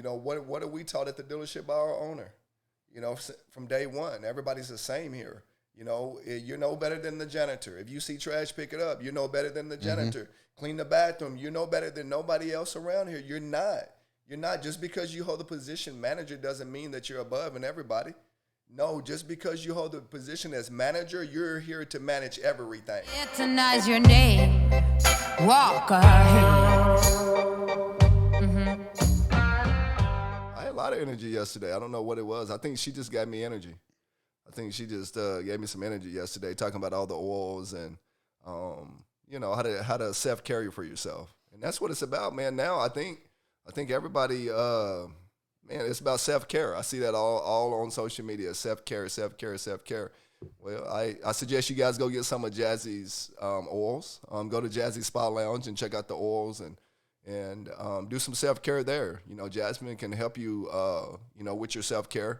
what are we taught at the dealership by our owner? From day one, everybody's the same here. You know better than the janitor. If you see trash, pick it up. You know better than the janitor. Clean the bathroom. You know better than nobody else around here. You're not. You're not. Just because you hold the position manager doesn't mean that you're above and everybody. No, just because you hold the position as manager, you're here to manage everything. Recognize your name. Walker. I had a lot of energy yesterday. I don't know what it was. I think she just got me energy. I think she just gave me some energy yesterday, talking about all the oils and, how to self-care for yourself. And that's what it's about, man. Now I think everybody, it's about self-care. I see that all on social media, self-care, self-care, self-care. Well, I suggest you guys go get some of Jazzy's oils. Go to Jazzy Spa Lounge and check out the oils and do some self-care there. Jasmine can help you, with your self-care.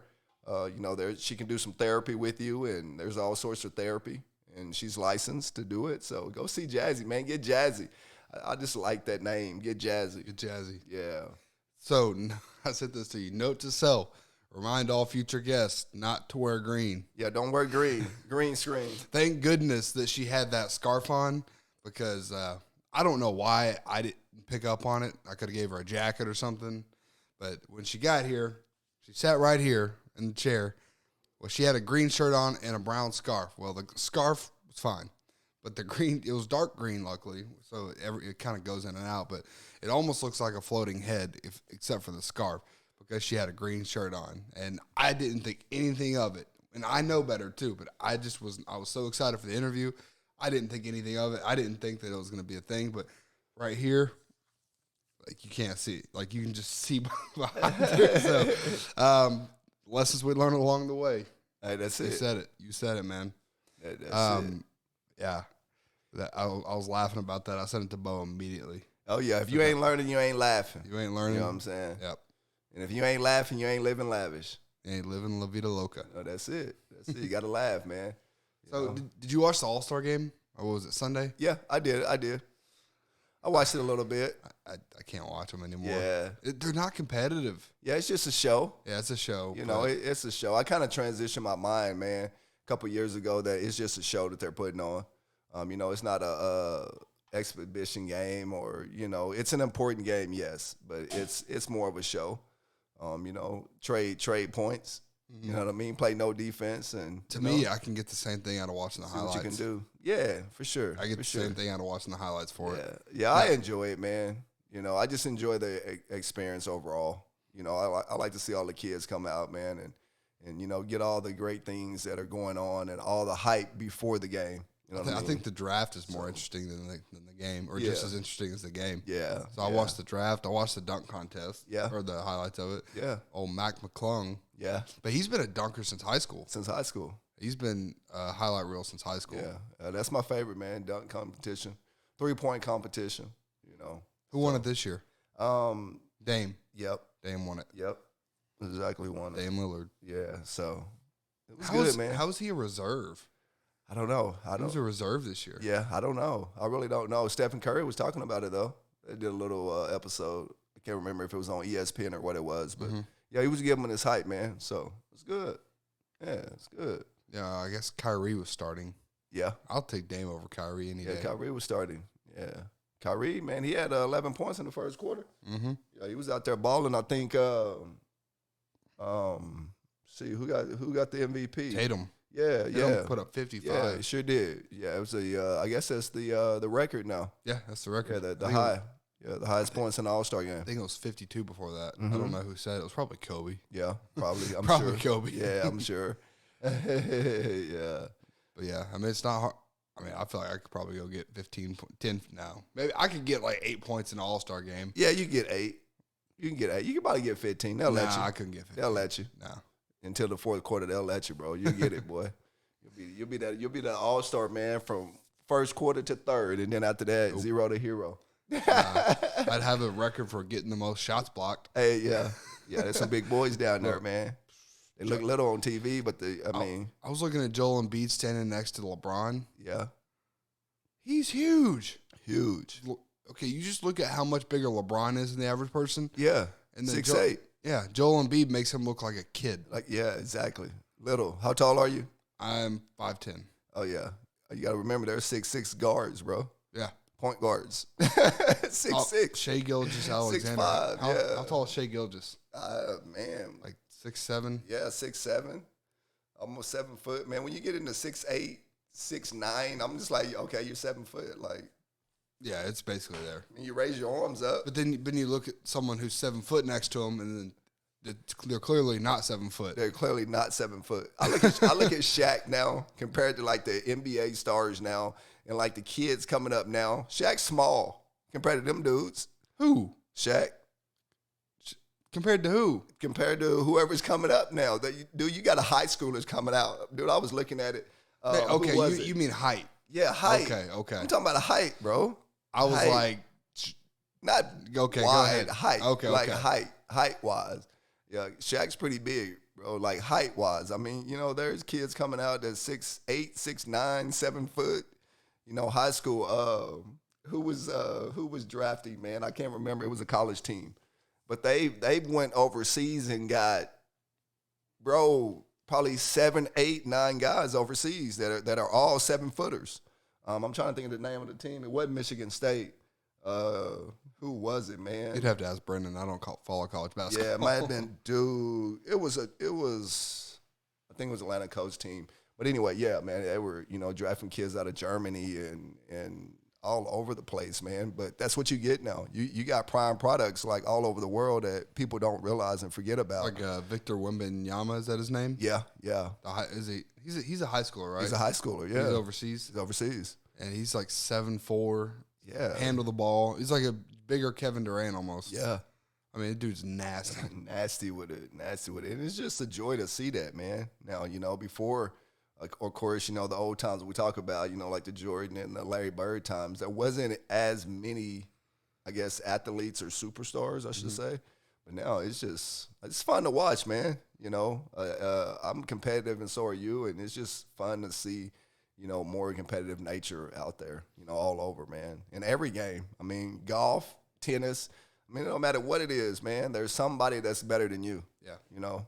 She can do some therapy with you, and there's all sorts of therapy, and she's licensed to do it. So go see Jazzy, man. Get Jazzy. I just like that name. Get Jazzy. Get Jazzy. Yeah. So I said this to you. Note to self. Remind all future guests not to wear green. Yeah, don't wear green. Green screen. Thank goodness that she had that scarf on because I don't know why I didn't pick up on it. I could have gave her a jacket or something. But when she got here, she sat right here in the chair. Well, she had a green shirt on and a brown scarf. Well, the scarf was fine. But the green, it was dark green, luckily, so it kind of goes in and out. But it almost looks like a floating head, except for the scarf, because she had a green shirt on. And I didn't think anything of it. And I know better, too, but I was so excited for the interview. I didn't think anything of it. I didn't think that it was going to be a thing. But right here, like, you can't see it. Like, you can just see behind her. So, lessons we learned along the way. Hey, that's it. You said it, man. That's it. Yeah. I was laughing about that. I sent it to Bo immediately. Oh, yeah. If you ain't learning, you ain't laughing. You ain't learning. You know what I'm saying? Yep. And if you ain't laughing, you ain't living lavish. You ain't living La Vida Loca. No, that's it. That's it. You got to laugh, man. So, did you watch the All-Star game? Or was it Sunday? Yeah, I did. I watched it a little bit. I can't watch them anymore. Yeah. They're not competitive. Yeah, it's just a show. Yeah, it's a show. It's a show. I kind of transitioned my mind, man, a couple years ago that it's just a show that they're putting on. It's not a exhibition game or, it's an important game, yes, but it's more of a show. Trade points. Mm-hmm. You know what I mean? Play no defense. And to me, I can get the same thing out of watching the highlights. What you can do. Yeah, for sure. I get the same thing out of watching the highlights for it. Yeah, I enjoy it, man. I just enjoy the experience overall. I like to see all the kids come out, man, and get all the great things that are going on and all the hype before the game. I think the draft is more interesting than the game, or just as interesting as the game. Yeah. So I watched the draft. I watched the dunk contest. Yeah. Or the highlights of it. Yeah. Old Mac McClung. Yeah. But he's been a dunker since high school. He's been a highlight reel since high school. Yeah. That's my favorite, man. Dunk competition, 3-point competition. Who won it this year? Dame. Yep. Dame won it. Yep. Exactly won it. Dame Lillard. Yeah. So it was good, man. How is he a reserve? I don't know. He was a reserve this year. Yeah, I don't know. I really don't know. Stephen Curry was talking about it, though. They did a little episode. I can't remember if it was on ESPN or what it was. But, yeah, he was giving him his hype, man. So, it's good. Yeah, it's good. Yeah, I guess Kyrie was starting. Yeah. I'll take Dame over Kyrie any day. Yeah, Kyrie was starting. Yeah. Kyrie, man, he had 11 points in the first quarter. Mm-hmm. Yeah, he was out there balling. I think, see, who got the MVP? Tatum. Yeah, Tatum put up 55. Yeah, he sure did. Yeah, it was I guess that's the record now. Yeah, that's the record. Yeah, the high. The highest points in the All-Star game. I think it was 52 before that. I don't know who said it. It was probably Kobe. Yeah, probably. I'm probably sure. Kobe. Yeah, I'm sure. Yeah. But yeah, I mean, it's not hard. I mean, I feel like I could probably go get 10 now. Maybe I could get like 8 points in the All-Star game. Yeah, you get 8. You can get 8. You can probably get 15. They'll let you. I couldn't get 15. They'll let you. No. Until the fourth quarter, they'll let you, bro. You get it, boy. You'll be that All-Star man from first quarter to third, and then after that, zero to hero. I'd have a record for getting the most shots blocked. Hey, yeah, there's some big boys down there, man. They look little on TV, but I was looking at Joel Embiid standing next to LeBron. Yeah, he's huge. Huge. Okay, you just look at how much bigger LeBron is than the average person. Yeah, and 6'8". Yeah, Joel Embiid makes him look like a kid. Like, yeah, exactly. Little. How tall are you? I'm 5'10". Oh yeah. You got to remember there's 6'6" guards, bro. Yeah. Point guards. 6'6". Shea Gilgeous Alexander. 6'5", yeah. How tall is Shea Gilgeous? Man. Like 6'7"? Yeah, 6'7". Almost 7 foot. Man, when you get into 6'8", 6'9", I'm just like, okay, you're 7 foot. Like, Yeah, it's basically there. and you raise your arms up. But then you look at someone who's 7 foot next to him, and then they're clearly not 7 foot. They're clearly not 7 foot. I look at Shaq now compared to like the NBA stars now and like the kids coming up now. Shaq's small compared to them dudes. Who? Shaq Compared to who? compared to whoever's coming up now. Dude, you got a high schoolers coming out. Dude, I was looking at it. Okay, who was it? you mean height. Yeah, height. Okay. I'm talking about a height, bro. I was Height. like, Not Okay, go wide, ahead. height. Okay, like okay. height wise. Yeah, Shaq's pretty big, bro. Like height wise. I mean, there's kids coming out that's 6'8", 6'9", 7 foot. High school. Who was drafted, man? I can't remember. It was a college team, but they went overseas and got, bro, probably 7, 8, 9 guys overseas that are all 7 footers. I'm trying to think of the name of the team. It wasn't Michigan State. Who was it, man? you'd have to ask Brendan. I don't follow college basketball. Yeah, it might have been dude. It was I think it was Atlanta coach team. But anyway, yeah, man, they were, drafting kids out of Germany and all over the place, man. But that's what you get now. You got prime products like all over the world that people don't realize and forget about. Like Victor Wembanyama, is that his name? Yeah. Is he? He's a high schooler, right? He's a high schooler, yeah. He's overseas, He's overseas. and he's like 7'4". Yeah. Handle the ball. He's like a bigger Kevin Durant almost. Yeah. I mean, the dude's nasty. Nasty with it. And it's just a joy to see that, man. Now, before, like, of course, the old times we talk about, like the Jordan and the Larry Bird times, there wasn't as many, I guess, athletes or superstars, I should say. But now it's fun to watch, man. I'm competitive and so are you, and it's just fun to see, more competitive nature out there, all over, man. In every game. I mean, golf, tennis, it don't matter what it is, man. There's somebody that's better than you. Yeah.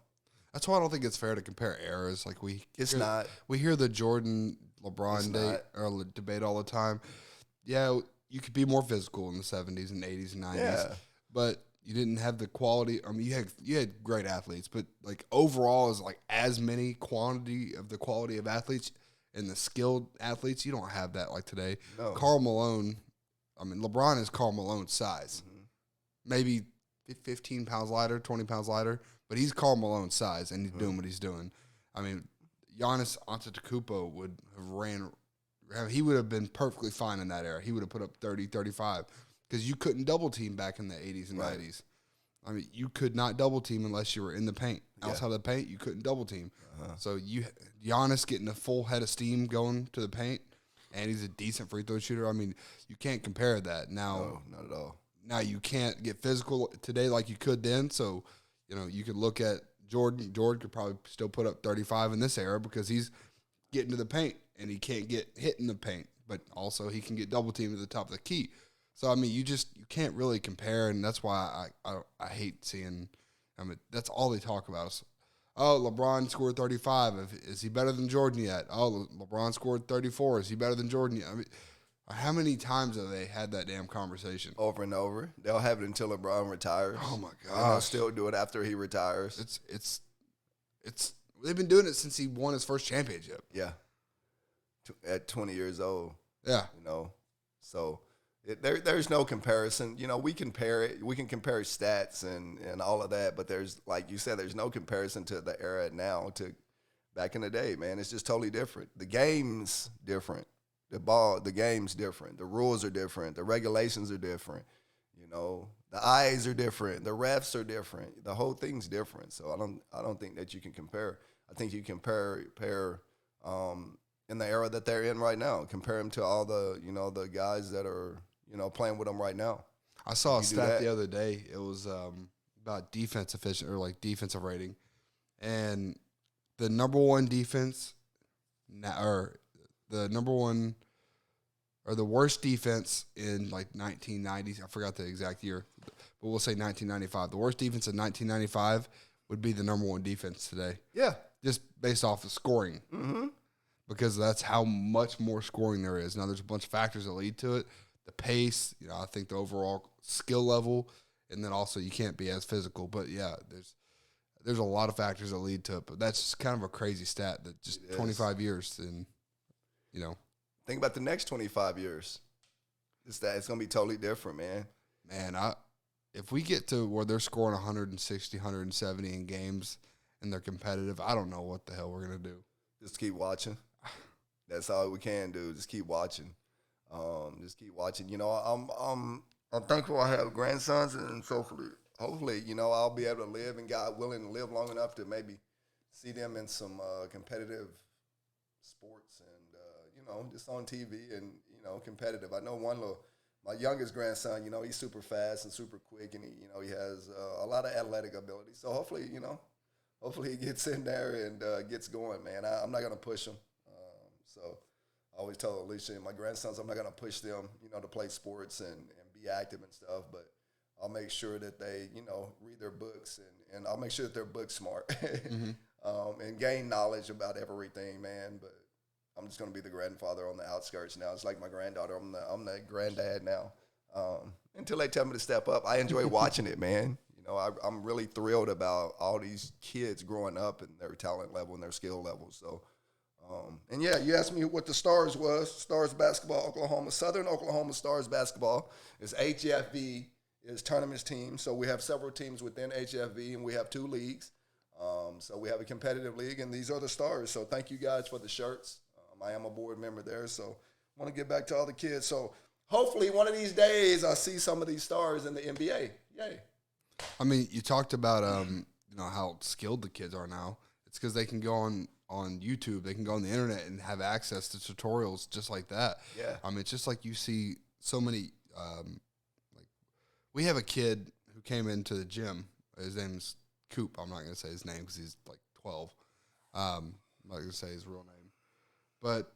That's why I don't think it's fair to compare eras. Like It's not. We hear the Jordan LeBron not. debate all the time. Yeah, you could be more physical in the 70s and 80s and 90s, Yeah. but you didn't have the quality. I mean, you had great athletes, but like overall, is like as many quantity of the quality of athletes and the skilled athletes. You don't have that like today. No. Karl Malone. I mean, LeBron is Karl Malone's size. Maybe 15 pounds lighter, 20 pounds lighter, but he's Karl Malone's size, and he's doing what he's doing. I mean, Giannis Antetokounmpo he would have been perfectly fine in that era. He would have put up 30, 35, because you couldn't double team back in the 80s and Right. 90s. I mean, you could not double team unless you were in the paint. Outside of the paint, you couldn't double team. So Giannis getting a full head of steam going to the paint, and he's a decent free throw shooter. I mean, you can't compare that now. No, not at all. Now you can't get physical today like you could then. So, you could look at Jordan. Jordan could probably still put up 35 in this era because he's getting to the paint and he can't get hit in the paint, but also he can get double teamed at the top of the key. So, I mean, you can't really compare, and that's why I hate seeing. I mean, that's all they talk about is, oh, LeBron scored 35. Is he better than Jordan yet? Oh, LeBron scored 34. Is he better than Jordan yet? I mean, how many times have they had that damn conversation? Over and over. They'll have it until LeBron retires. Oh my And they'll gosh! still do it after he retires. It's they've been doing it since he won his first championship. Yeah. At 20 years old, Yeah, So there's no comparison. We compare it. We can compare stats and all of that, but there's, like you said, there's no comparison to the era now to back in the day, man. It's just totally different. The game's different. The game's different. The rules are different. The regulations are different. The eyes are different. The refs are different. The whole thing's different. So I don't think that you can compare. I think you compare in the era that they're in right now. Compare them to all the the guys that are playing with them right now. I saw a You do stat that. the other day. It was about defense efficient or like defensive rating, and the number one defense, or the number one, or the worst defense in like 1990s. I forgot the exact year, but we'll say 1995. The worst defense in 1995 would be the number one defense today. Yeah. Just based off of scoring. Mm-hmm. Because that's how much more scoring there is. Now, there's a bunch of factors that lead to it. The pace, I think the overall skill level, and then also you can't be as physical. But, yeah, there's a lot of factors that lead to it. But that's just kind of a crazy stat that just 25 years and, Think about the next 25 years. It's going to be totally different, man. Man, if we get to where they're scoring 160, 170 in games and they're competitive, I don't know what the hell we're going to do. Just keep watching. That's all we can do. Just keep watching. Just keep watching. I'm thankful I have grandsons, and hopefully, I'll be able to live, and God willing, to live long enough to maybe see them in some competitive sports and, just on TV and, competitive. I know my youngest grandson, he's super fast and super quick, and he has a lot of athletic ability. So hopefully he gets in there and gets going, man. I'm not going to push him. So I always tell Alicia and my grandsons, I'm not going to push them, to play sports and be active and stuff, but I'll make sure that they, read their books and I'll make sure that they're book smart and gain knowledge about everything, man. But I'm just going to be the grandfather on the outskirts now. It's like my granddaughter. I'm the granddad now. Until they tell me to step up, I enjoy watching it, man. I'm really thrilled about all these kids growing up and their talent level and their skill level. So, and yeah, you asked me what the Stars was. Stars basketball, Oklahoma. Southern Oklahoma Stars basketball is HFV, is tournaments team. So we have several teams within HFV, and we have 2 leagues. So we have a competitive league, and these are the Stars. So thank you guys for the shirts. I am a board member there, so I want to get back to all the kids. So hopefully one of these days I see some of these stars in the NBA. Yay. I mean, you talked about how skilled the kids are now. It's because they can go on YouTube, they can go on the internet and have access to tutorials just like that. Yeah. I mean, it's just like you see so many. We have a kid who came into the gym. His name's Coop. I'm not going to say his name because he's like 12. I'm not going to say his real name. But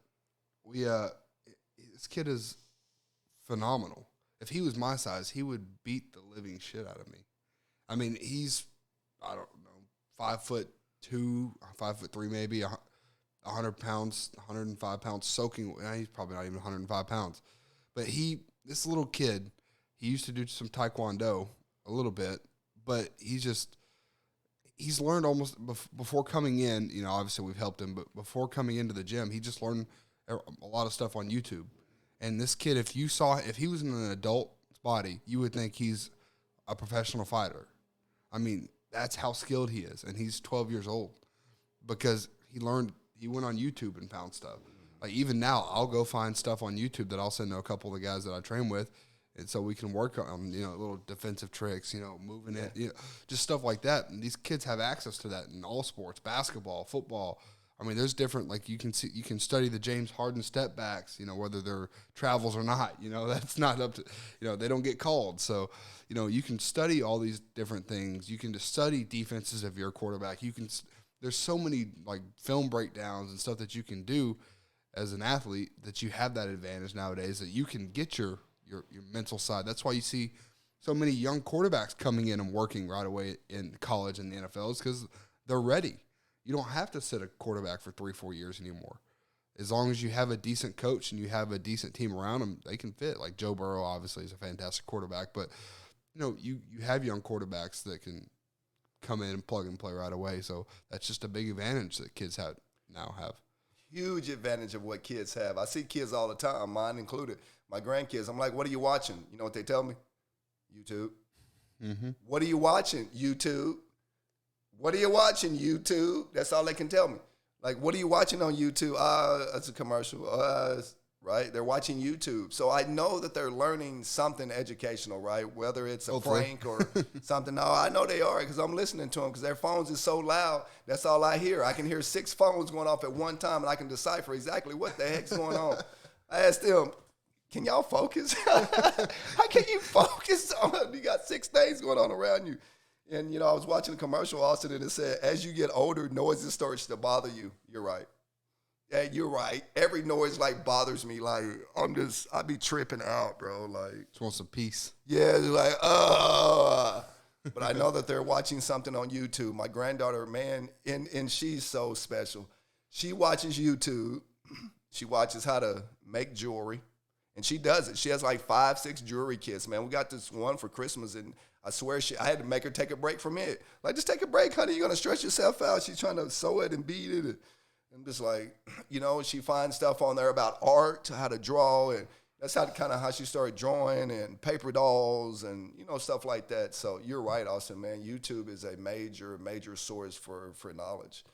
this kid is phenomenal. If he was my size, he would beat the living shit out of me. I mean, he's, 5'2", 5'3", maybe 100 pounds, 105 pounds, soaking. He's probably not even 105 pounds. But this little kid, he used to do some taekwondo a little bit, but he's learned almost before coming in, obviously we've helped him, but before coming into the gym, he just learned a lot of stuff on YouTube. And this kid, if he was in an adult's body, you would think he's a professional fighter. I mean, that's how skilled he is. And he's 12 years old because he went on YouTube and found stuff. Like even now, I'll go find stuff on YouTube that I'll send to a couple of the guys that I train with. And so we can work on, little defensive tricks, moving it, just stuff like that. And these kids have access to that in all sports, basketball, football. I mean, there's different, like you can study the James Harden step backs, whether they're travels or not, that's not up to, they don't get called. So, you can study all these different things. You can just study defenses if you're a quarterback. There's so many like film breakdowns and stuff that you can do as an athlete that you have that advantage nowadays that you can get your mental side. That's why you see so many young quarterbacks coming in and working right away in college and the NFL is because they're ready. You don't have to sit a quarterback for 3-4 years anymore. As long as you have a decent coach and you have a decent team around them, they can fit. Like Joe Burrow obviously is a fantastic quarterback, but you have young quarterbacks that can come in and plug and play right away. So that's just a big advantage that kids now have. Huge advantage of what kids have. I see kids all the time, mine included. My grandkids, I'm like, what are you watching? You know what they tell me? YouTube. Mm-hmm. What are you watching? YouTube. What are you watching? YouTube. That's all they can tell me. Like, what are you watching on YouTube? That's a commercial. Right? They're watching YouTube. So I know that they're learning something educational, right? Whether it's a prank or something. No, I know they are because I'm listening to them because their phones is so loud. That's all I hear. I can hear 6 phones going off at one time, and I can decipher exactly what the heck's going on. I asked them, can y'all focus? How can you focus on? You got 6 things going on around you. And, I was watching a commercial also, and it said, as you get older, noises starts to bother you. You're right. Yeah, you're right. Every noise like bothers me. Like I be tripping out, bro. Like, Just want some peace. yeah, it's like, but I know that they're watching something on YouTube. My granddaughter, man, and she's so special. She watches YouTube. She watches how to make jewelry, and she does it. She has like 5, 6 jewelry kits, man. We got this one for Christmas, and I swear I had to make her take a break from it. Like, just take a break, honey. You're going to stress yourself out. She's trying to sew it and beat it. And I'm just like, she finds stuff on there about art, how to draw, and that's how she started drawing and paper dolls and, stuff like that. So you're right, Austin, man. YouTube is a major, major source for knowledge.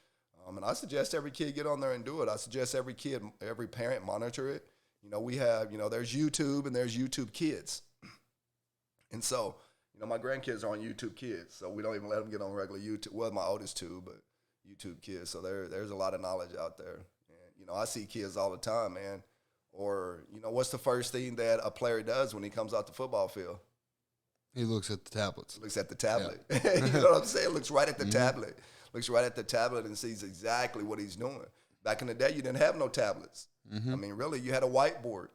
And I suggest every kid get on there and do it. I suggest every parent monitor it. We have, there's YouTube and there's YouTube Kids. And so, my grandkids are on YouTube Kids, so we don't even let them get on regular YouTube. Well, my oldest two, but YouTube Kids. So there's a lot of knowledge out there. And, I see kids all the time, man. Or, what's the first thing that a player does when he comes out the football field? He looks at the tablets. Looks at the tablet. Yeah. You know what I'm saying? Looks right at the tablet. Looks right at the tablet and sees exactly what he's doing. Back in the day, you didn't have no tablets. I mean, really, you had a whiteboard.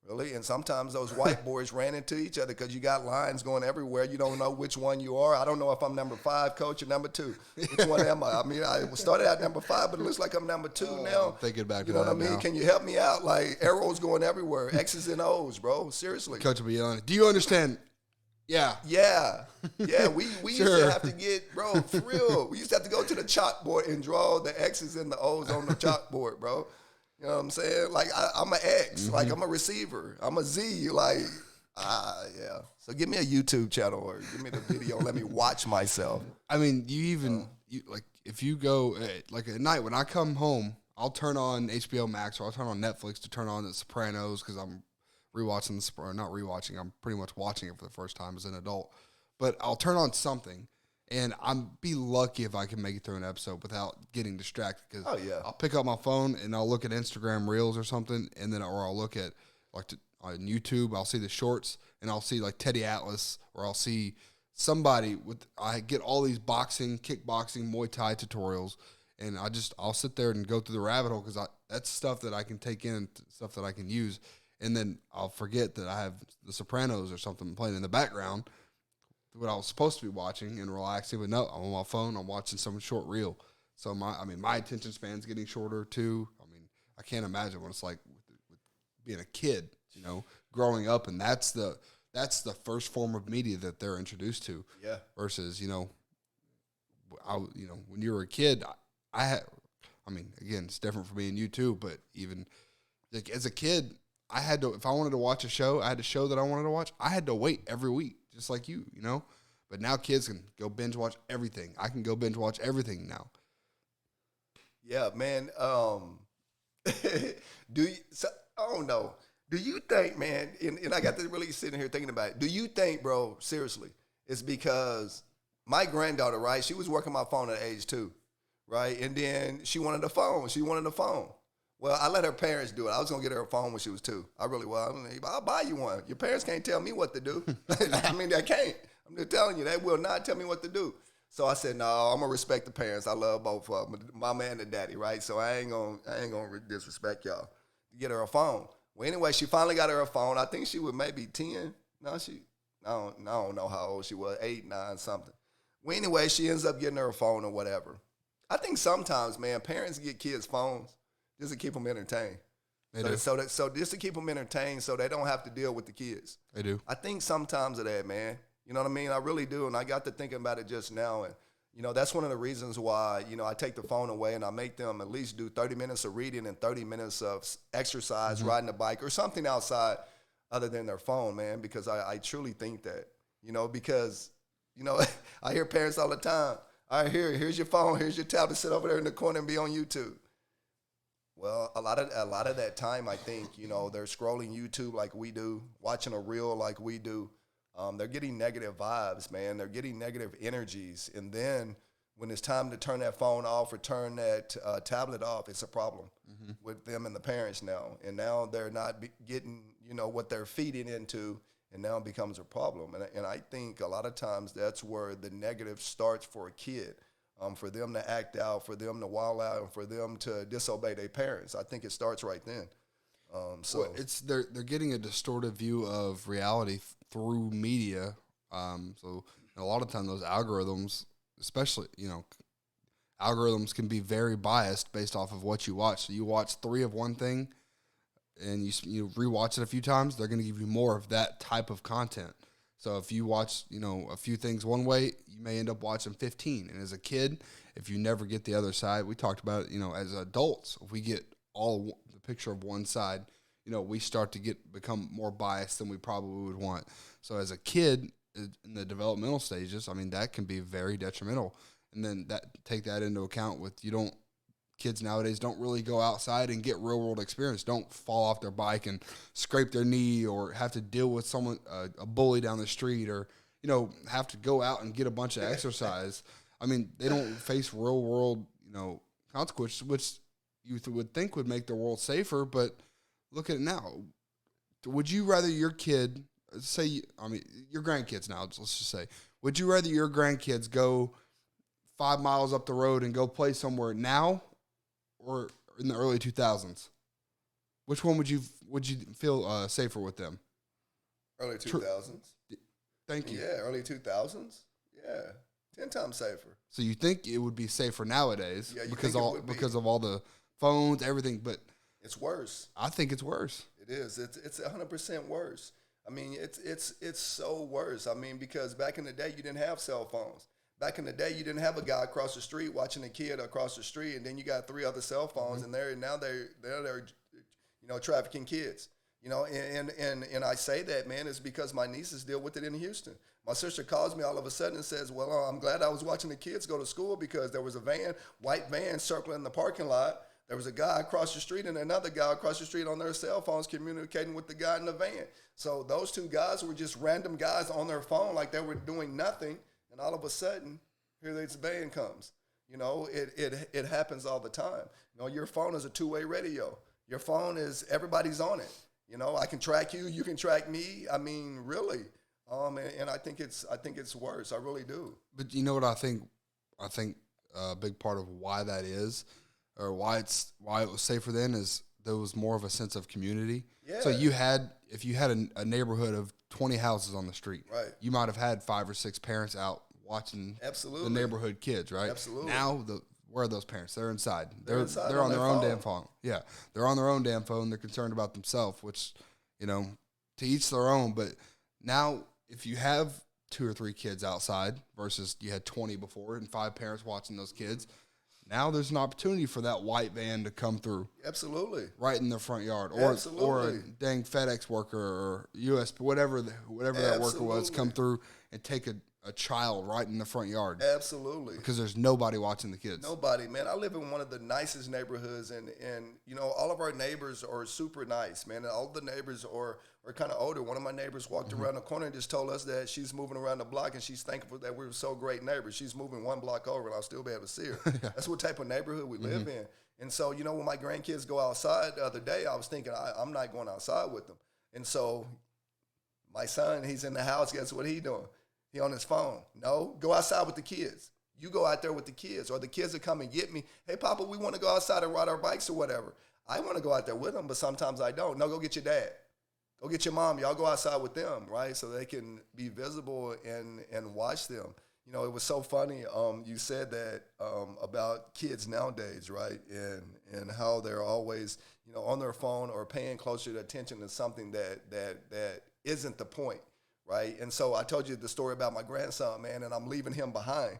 Really, and sometimes those whiteboards ran into each other because you got lines going everywhere. You don't know which one you are. I don't know if I'm number 5, coach, or number 2. Which one am I? I mean, I started at number 5, but it looks like I'm number 2 now. I'm thinking back to you know that what I mean? now. Can you help me out? Like, arrows going everywhere, X's and O's, bro. Seriously. Coach will be on it. Do you understand? Yeah. Yeah. We Sure. used to have to get, bro, for real. We used to have to go to the chalkboard and draw the X's and the O's on the chalkboard, bro. You know what I'm saying? Like, I'm an X. Like, I'm a receiver. I'm a Z. Like, yeah. So give me a YouTube channel or give me the video. Let me watch myself. I mean, if you go, like at night when I come home, I'll turn on HBO Max or I'll turn on Netflix to turn on The Sopranos because I'm rewatching not rewatching. I'm pretty much watching it for the first time as an adult. But I'll turn on something, and I'm be lucky if I can make it through an episode without getting distracted. Because I'll pick up my phone and I'll look at Instagram Reels or something, and then or I'll look at on YouTube. I'll see the shorts, and I'll see like Teddy Atlas, or I'll see somebody with. I get all these boxing, kickboxing, Muay Thai tutorials, and I'll sit there and go through the rabbit hole because that's stuff that I can take in, and stuff that I can use. And then I'll forget that I have The Sopranos or something playing in the background, what I was supposed to be watching and relaxing. But no, I'm on my phone. I'm watching some short reel. So my attention span's getting shorter too. I mean, I can't imagine what it's like with being a kid, growing up, and that's the first form of media that they're introduced to. Yeah. Versus, when you were a kid, again, it's different for me and you too. But even like as a kid, I had to, if I wanted to watch a show, I had a show that I wanted to watch. I had to wait every week, just like you. But now kids can go binge watch everything. I can go binge watch everything now. Yeah, man. I don't know. Do you think, man, and I got to really sitting here thinking about it. Do you think, bro, seriously, it's because my granddaughter, right, she was working my phone at age 2, right? And then she wanted a phone. Well, I let her parents do it. I was going to get her a phone when she was 2. I really was. I'll buy you one. Your parents can't tell me what to do. I mean, they can't. I'm just telling you, they will not tell me what to do. So I said, no, I'm going to respect the parents. I love both of them, mama and the daddy, right? So I ain't going to disrespect y'all to get her a phone. Well, anyway, she finally got her a phone. I think she was maybe 10. I don't know how old she was, 8, 9, something. Well, anyway, she ends up getting her a phone or whatever. I think sometimes, man, parents get kids phones just to keep them entertained. So just to keep them entertained so they don't have to deal with the kids. They do. I think sometimes of that, man. You know what I mean? I really do. And I got to thinking about it just now. And, that's one of the reasons why, I take the phone away and I make them at least do 30 minutes of reading and 30 minutes of exercise, riding a bike or something outside other than their phone, man, because I truly think that, because, I hear parents all the time. All right, here's your phone, here's your tablet, sit over there in the corner and be on YouTube. Well, a lot of that time, I think, they're scrolling YouTube like we do, watching a reel like we do. They're getting negative vibes, man. They're getting negative energies. And then when it's time to turn that phone off or turn that tablet off, it's a problem with them and the parents now. And now they're not getting, what they're feeding into, and now it becomes a problem. And I think a lot of times that's where the negative starts for a kid. for them to act out, for them to wild out, and for them to disobey their parents. I think it starts right then. So Well, they're getting a distorted view of reality through media. So a lot of time those algorithms, especially algorithms can be very biased based off of what you watch. So you watch 3 of one thing, and you rewatch it a few times, they're going to give you more of that type of content. So if you watch a few things one way, you may end up watching 15. And as a kid, if you never get the other side, we talked about it. As adults, if we get all the picture of one side, we start to become more biased than we probably would want. So as a kid in the developmental stages, I mean, that can be very detrimental. And then take that into account with kids nowadays don't really go outside and get real world experience. Don't fall off their bike and scrape their knee, or have to deal with someone, a bully down the street, or, have to go out and get a bunch of exercise. I mean, they don't face real world, consequences, which you would think would make the world safer. But look at it now. Would you rather your kid, your grandkids now, let's just say, would you rather your grandkids go 5 miles up the road and go play somewhere now, or in the early 2000s? Which one would you feel safer with them? Early 2000s. Thank you. Yeah, early 2000s. Yeah, 10 times safer. So you think it would be safer nowadays because of all the phones, everything, but it's worse. I think it's worse. It is. It's 100% worse. I mean, it's so worse. I mean, because back in the day, you didn't have cell phones. Back in the day, you didn't have a guy across the street watching a kid across the street, and then you got 3 other cell phones, and they're trafficking kids. And I say that, man, is because my nieces deal with it in Houston. My sister calls me all of a sudden and says, well, I'm glad I was watching the kids go to school, because there was a white van circling the parking lot. There was a guy across the street and another guy across the street on their cell phones communicating with the guy in the van. So those 2 guys were just random guys on their phone like they were doing nothing. And all of a sudden, here this van comes. It happens all the time. Your phone is a 2-way radio. Your phone is, everybody's on it. I can track you, you can track me. I mean, really. And I think it's worse. I really do. But you know what I think? I think a big part of why that is, or why it was safer then, is there was more of a sense of community. Yeah. So if you had a neighborhood of 20 houses on the street, right, you might have had 5 or 6 parents out watching the neighborhood kids, right? Absolutely. Now where are those parents? They're inside. They're on on their own phone. damn phone. Yeah, they're on their own damn phone. They're concerned about themselves, which, to each their own. But now, if you have 2 or 3 kids outside versus you had 20 before and 5 parents watching those kids, now there's an opportunity for that white van to come through. Absolutely. Right in their front yard. Or a dang FedEx worker or US, whatever that worker was, come through and take a child right in the front yard. Absolutely. Because there's nobody watching the kids. Nobody, man. I live in one of the nicest neighborhoods, and all of our neighbors are super nice, man. And all the neighbors are kind of older. One of my neighbors walked around the corner and just told us that she's moving around the block, and she's thankful that we were so great neighbors. She's moving 1 block over, and I'll still be able to see her. That's what type of neighborhood we live in. And so, when my grandkids go outside the other day, I was thinking I'm not going outside with them. And so my son, he's in the house. Guess what he doing? He on his phone. No, go outside with the kids. You go out there with the kids, or the kids will come and get me. Hey, Papa, we want to go outside and ride our bikes or whatever. I want to go out there with them, but sometimes I don't. No, go get your dad. Go get your mom. Y'all go outside with them, right? So they can be visible and watch them. It was so funny. You said that about kids nowadays, right? And how they're always, on their phone or paying closer attention to something that isn't the point. Right. And so I told you the story about my grandson, man, and I'm leaving him behind.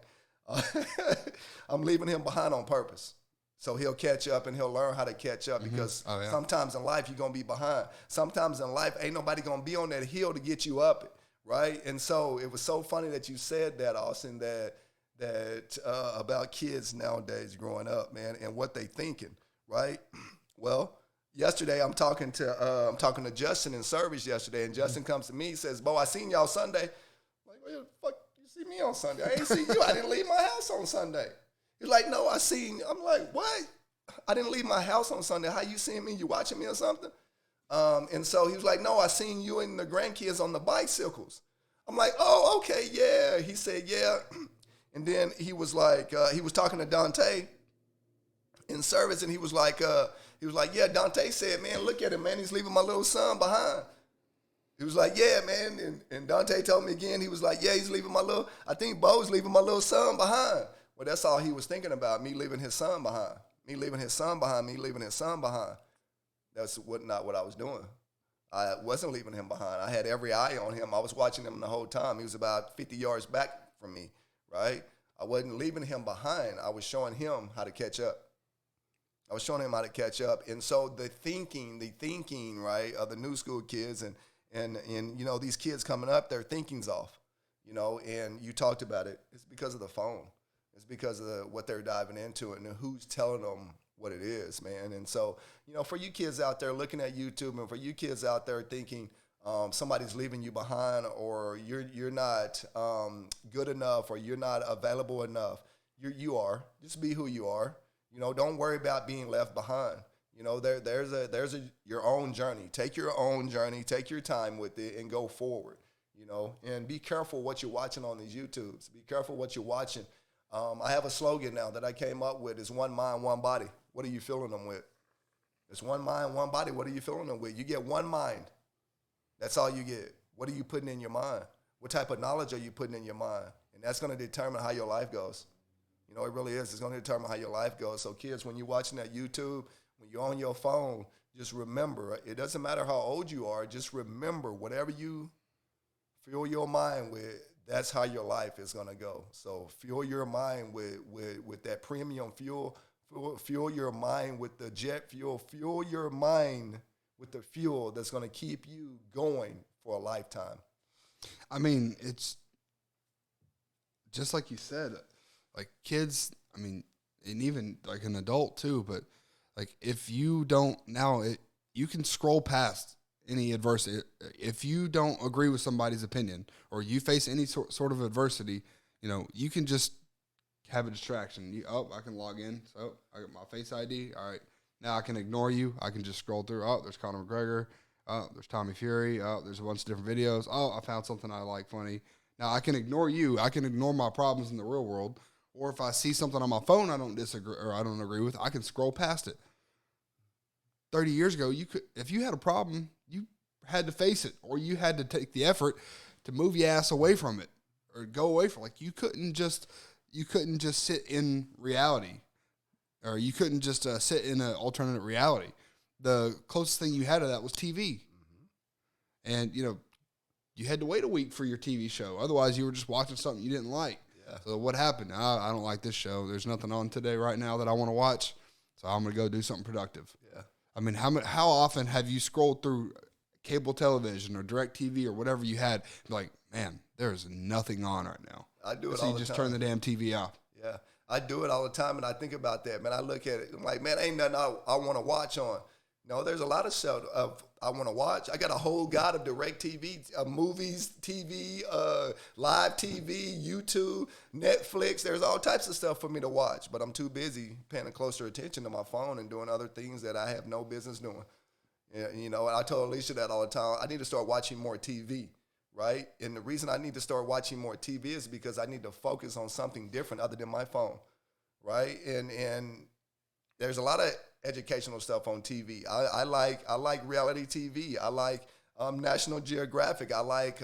I'm leaving him behind on purpose. So he'll catch up and he'll learn how to catch up, because sometimes in life you're going to be behind. Sometimes in life ain't nobody going to be on that hill to get you up. Right. And so it was so funny that you said that, Austin, that about kids nowadays growing up, man, and what they thinking. Right. Well, yesterday, I'm talking to Justin in service yesterday, and Justin comes to me and says, Bo, I seen y'all Sunday. I'm like, what the fuck you see me on Sunday? I ain't see you. I didn't leave my house on Sunday. He's like, no, I seen. I'm like, what? I didn't leave my house on Sunday. How you seeing me? You watching me or something? And so he was like, no, I seen you and the grandkids on the bicycles. I'm like, oh, okay, yeah. He said, yeah. And then he was like, he was talking to Dante in service, and he was like, yeah, Dante said, man, look at him, man, he's leaving my little son behind. He was like, yeah, man, and Dante told me again, he was like, yeah, he's leaving I think Bo's leaving my little son behind. Well, that's all he was thinking about, me leaving his son behind. Me leaving his son behind, me leaving his son behind. That's not what I was doing. I wasn't leaving him behind. I had every eye on him. I was watching him the whole time. He was about 50 yards back from me, right? I wasn't leaving him behind. I was showing him how to catch up. And so the thinking, right, of the new school kids and you know, these kids coming up, their thinking's off, you know, and you talked about it. It's because of the phone. It's because of what they're diving into and who's telling them what it is, man. And so, you know, for you kids out there looking at YouTube, and for you kids out there thinking somebody's leaving you behind, or you're not good enough, or you're not available enough, you are. Just be who you are. You know, don't worry about being left behind. You know, there's your own journey. Take your own journey. Take your time with it and go forward. You know, and be careful what you're watching on these YouTubes. Be careful what you're watching. I have a slogan now that I came up with. It's one mind, one body. What are you filling them with? It's one mind, one body. What are you filling them with? You get one mind. That's all you get. What are you putting in your mind? What type of knowledge are you putting in your mind? And that's going to determine how your life goes. You know, it really is. It's going to determine how your life goes. So kids, when you're watching that YouTube, when you're on your phone, just remember, it doesn't matter how old you are, just remember, whatever you fill your mind with, that's how your life is going to go. So fuel your mind with that premium fuel. Fuel your mind with the jet fuel. Fuel your mind with the fuel that's going to keep you going for a lifetime. I mean, it's just like you said, like kids, I mean, and even like an adult too, but like if you don't you can scroll past any adversity. If you don't agree with somebody's opinion, or you face any sort of adversity, you know, you can just have a distraction. I can log in. So I got my Face ID. All right. Now I can ignore you. I can just scroll through. Oh, there's Conor McGregor. Oh, there's Tommy Fury. Oh, there's a bunch of different videos. Oh, I found something I like funny. Now I can ignore you. I can ignore my problems in the real world. Or if I see something on my phone I don't disagree or I don't agree with, I can scroll past it. 30 years ago, if you had a problem, you had to face it, or you had to take the effort to move your ass away from it or go away from it. Like you couldn't just sit in reality, or you couldn't just sit in an alternate reality. The closest thing you had to that was TV. Mm-hmm. And, you know, you had to wait a week for your TV show. Otherwise, you were just watching something you didn't like. Yeah. So what happened? I don't like this show. There's nothing on today right now that I want to watch, so I'm going to go do something productive. Yeah. I mean, how often have you scrolled through cable television or DirecTV or whatever you had, like, man, there's nothing on right now. I do it so all the time. You just turn the damn TV off. Yeah, I do it all the time, and I think about that, man. I look at it, I'm like, man, ain't nothing I want to watch on. No, there's a lot of stuff I want to watch. I got a whole god of DirecTV, movies, TV, live TV, YouTube, Netflix. There's all types of stuff for me to watch, but I'm too busy paying closer attention to my phone and doing other things that I have no business doing. Yeah, you know, I told Alicia that all the time. I need to start watching more TV, right? And the reason I need to start watching more TV is because I need to focus on something different other than my phone, right? And there's a lot of educational stuff on TV. I like reality TV. I like National Geographic. I like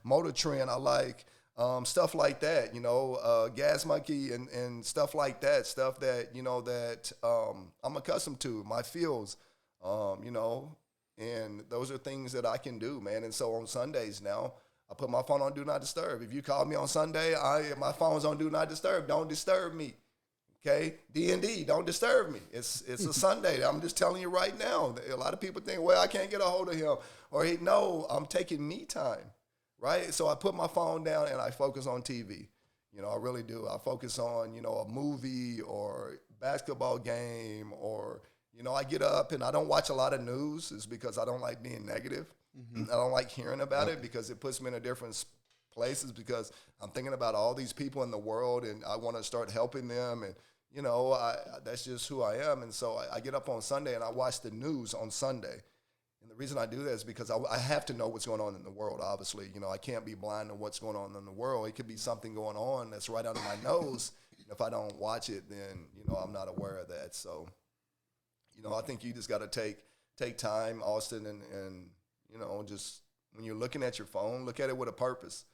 Motor Trend. I like stuff like that. You know, Gas Monkey and stuff like that. Stuff that that I'm accustomed to. My fields. You know, and those are things that I can do, man. And so on Sundays now, I put my phone on Do Not Disturb. If you call me on Sunday, my phone's on Do Not Disturb. Don't disturb me. Okay, D&D, don't disturb me. It's a Sunday. I'm just telling you right now. A lot of people think, well, I can't get a hold of him. Or, no, I'm taking me time, right? So I put my phone down and I focus on TV. You know, I really do. I focus on, a movie or basketball game, or, I get up and I don't watch a lot of news. It's because I don't like being negative. Mm-hmm. I don't like hearing about it because it puts me in a different places, because I'm thinking about all these people in the world and I want to start helping them, and that's just who I am. And so I get up on Sunday and I watch the news on Sunday. And the reason I do that is because I have to know what's going on in the world, obviously. You know, I can't be blind to what's going on in the world. It could be something going on that's right under my nose. And if I don't watch it, then, you know, I'm not aware of that. So, you know, I think you just got to take time, Austin, and, you know, just when you're looking at your phone, look at it with a purpose.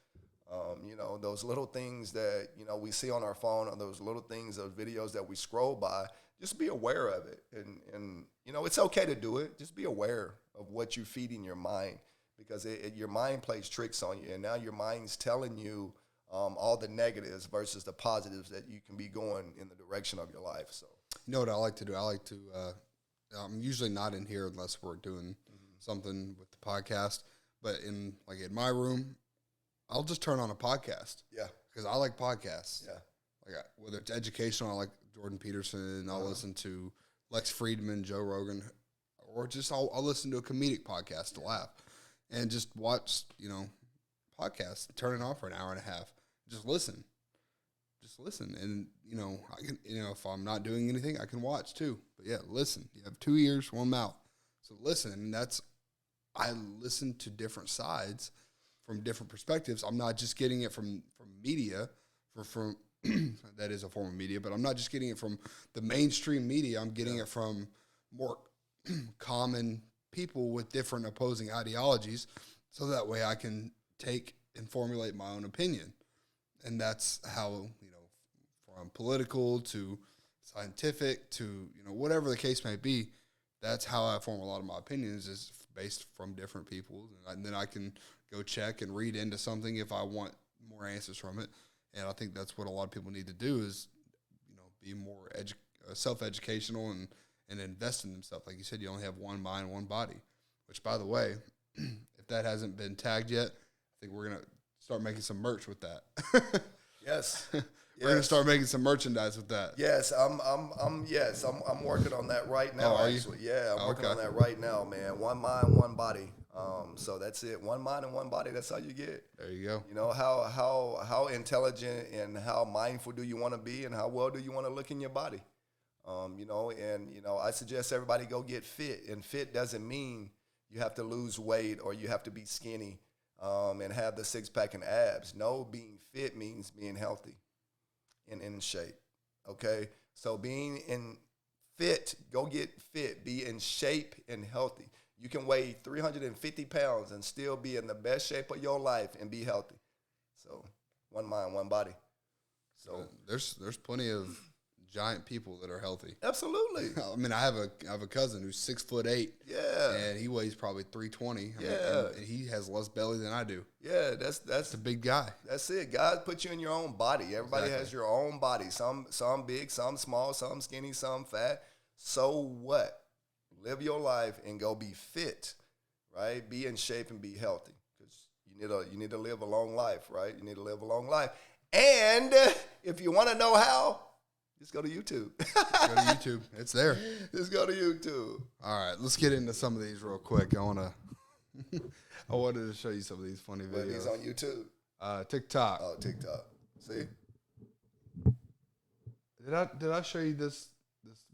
You know, those little things that, you know, we see on our phone, or those little things, those videos that we scroll by, just be aware of it. And you know, it's okay to do it. Just be aware of what you feed in your mind, because your mind plays tricks on you. And now your mind's telling you all the negatives versus the positives that you can be going in the direction of your life. So, you know what I like to do? I like to, I'm usually not in here unless we're doing something with the podcast, but in my room, I'll just turn on a podcast. Yeah. Because I like podcasts. Yeah. Like whether it's educational, I like Jordan Peterson. I'll listen to Lex Friedman, Joe Rogan, or just I'll listen to a comedic podcast to laugh, and just watch, you know, podcasts. Turn it on for an hour and a half. Just listen, and you know, I can, you know, if I'm not doing anything, I can watch too. But yeah, listen. You have 2 ears, one mouth, so listen. And I listen to different sides from different perspectives. I'm not just getting it from media, from that is a form of media, but I'm not just getting it from the mainstream media. I'm getting it from more common people with different opposing ideologies, so that way I can take and formulate my own opinion. And that's how, you know, from political to scientific to, you know, whatever the case may be, that's how I form a lot of my opinions, is based from different people. And then I can go check and read into something if I want more answers from it. And I think that's what a lot of people need to do, is, you know, be more self-educational and invest in themselves. Like you said, you only have one mind, one body, which, by the way, if that hasn't been tagged yet, I think we're going to start making some merch with that. yes. We're going to start making some merchandise with that. Yes, I'm working on that right now. Oh, are you? Actually, yeah, I'm working on that right now, man. One mind, one body. So that's it. One mind and one body. That's how you get. There you go. You know, how intelligent and how mindful do you want to be, and how well do you want to look in your body? You know, and, you know, I suggest everybody go get fit. And fit doesn't mean you have to lose weight or you have to be skinny and have the six-pack and abs. No, being fit means being healthy and in shape, okay? So being in fit, go get fit. Be in shape and healthy. You can weigh 350 pounds and still be in the best shape of your life and be healthy. So one mind, one body. So there's plenty of giant people that are healthy. Absolutely. I mean, I have a cousin who's 6'8". Yeah. And he weighs probably 320. Yeah. And he has less belly than I do. Yeah, that's a big guy. That's it. God put you in your own body. Everybody has your own body. Some big, some small, some skinny, some fat. So what? Live your life and go be fit, right? Be in shape and be healthy, because you need to live a long life, right? You need to live a long life. And if you want to know how, just go to YouTube. Go to YouTube. It's there. Just go to YouTube. All right, let's get into some of these real quick. I wanted to show you some of these funny But videos. these on YouTube. TikTok. Oh, TikTok. See? Did I show you this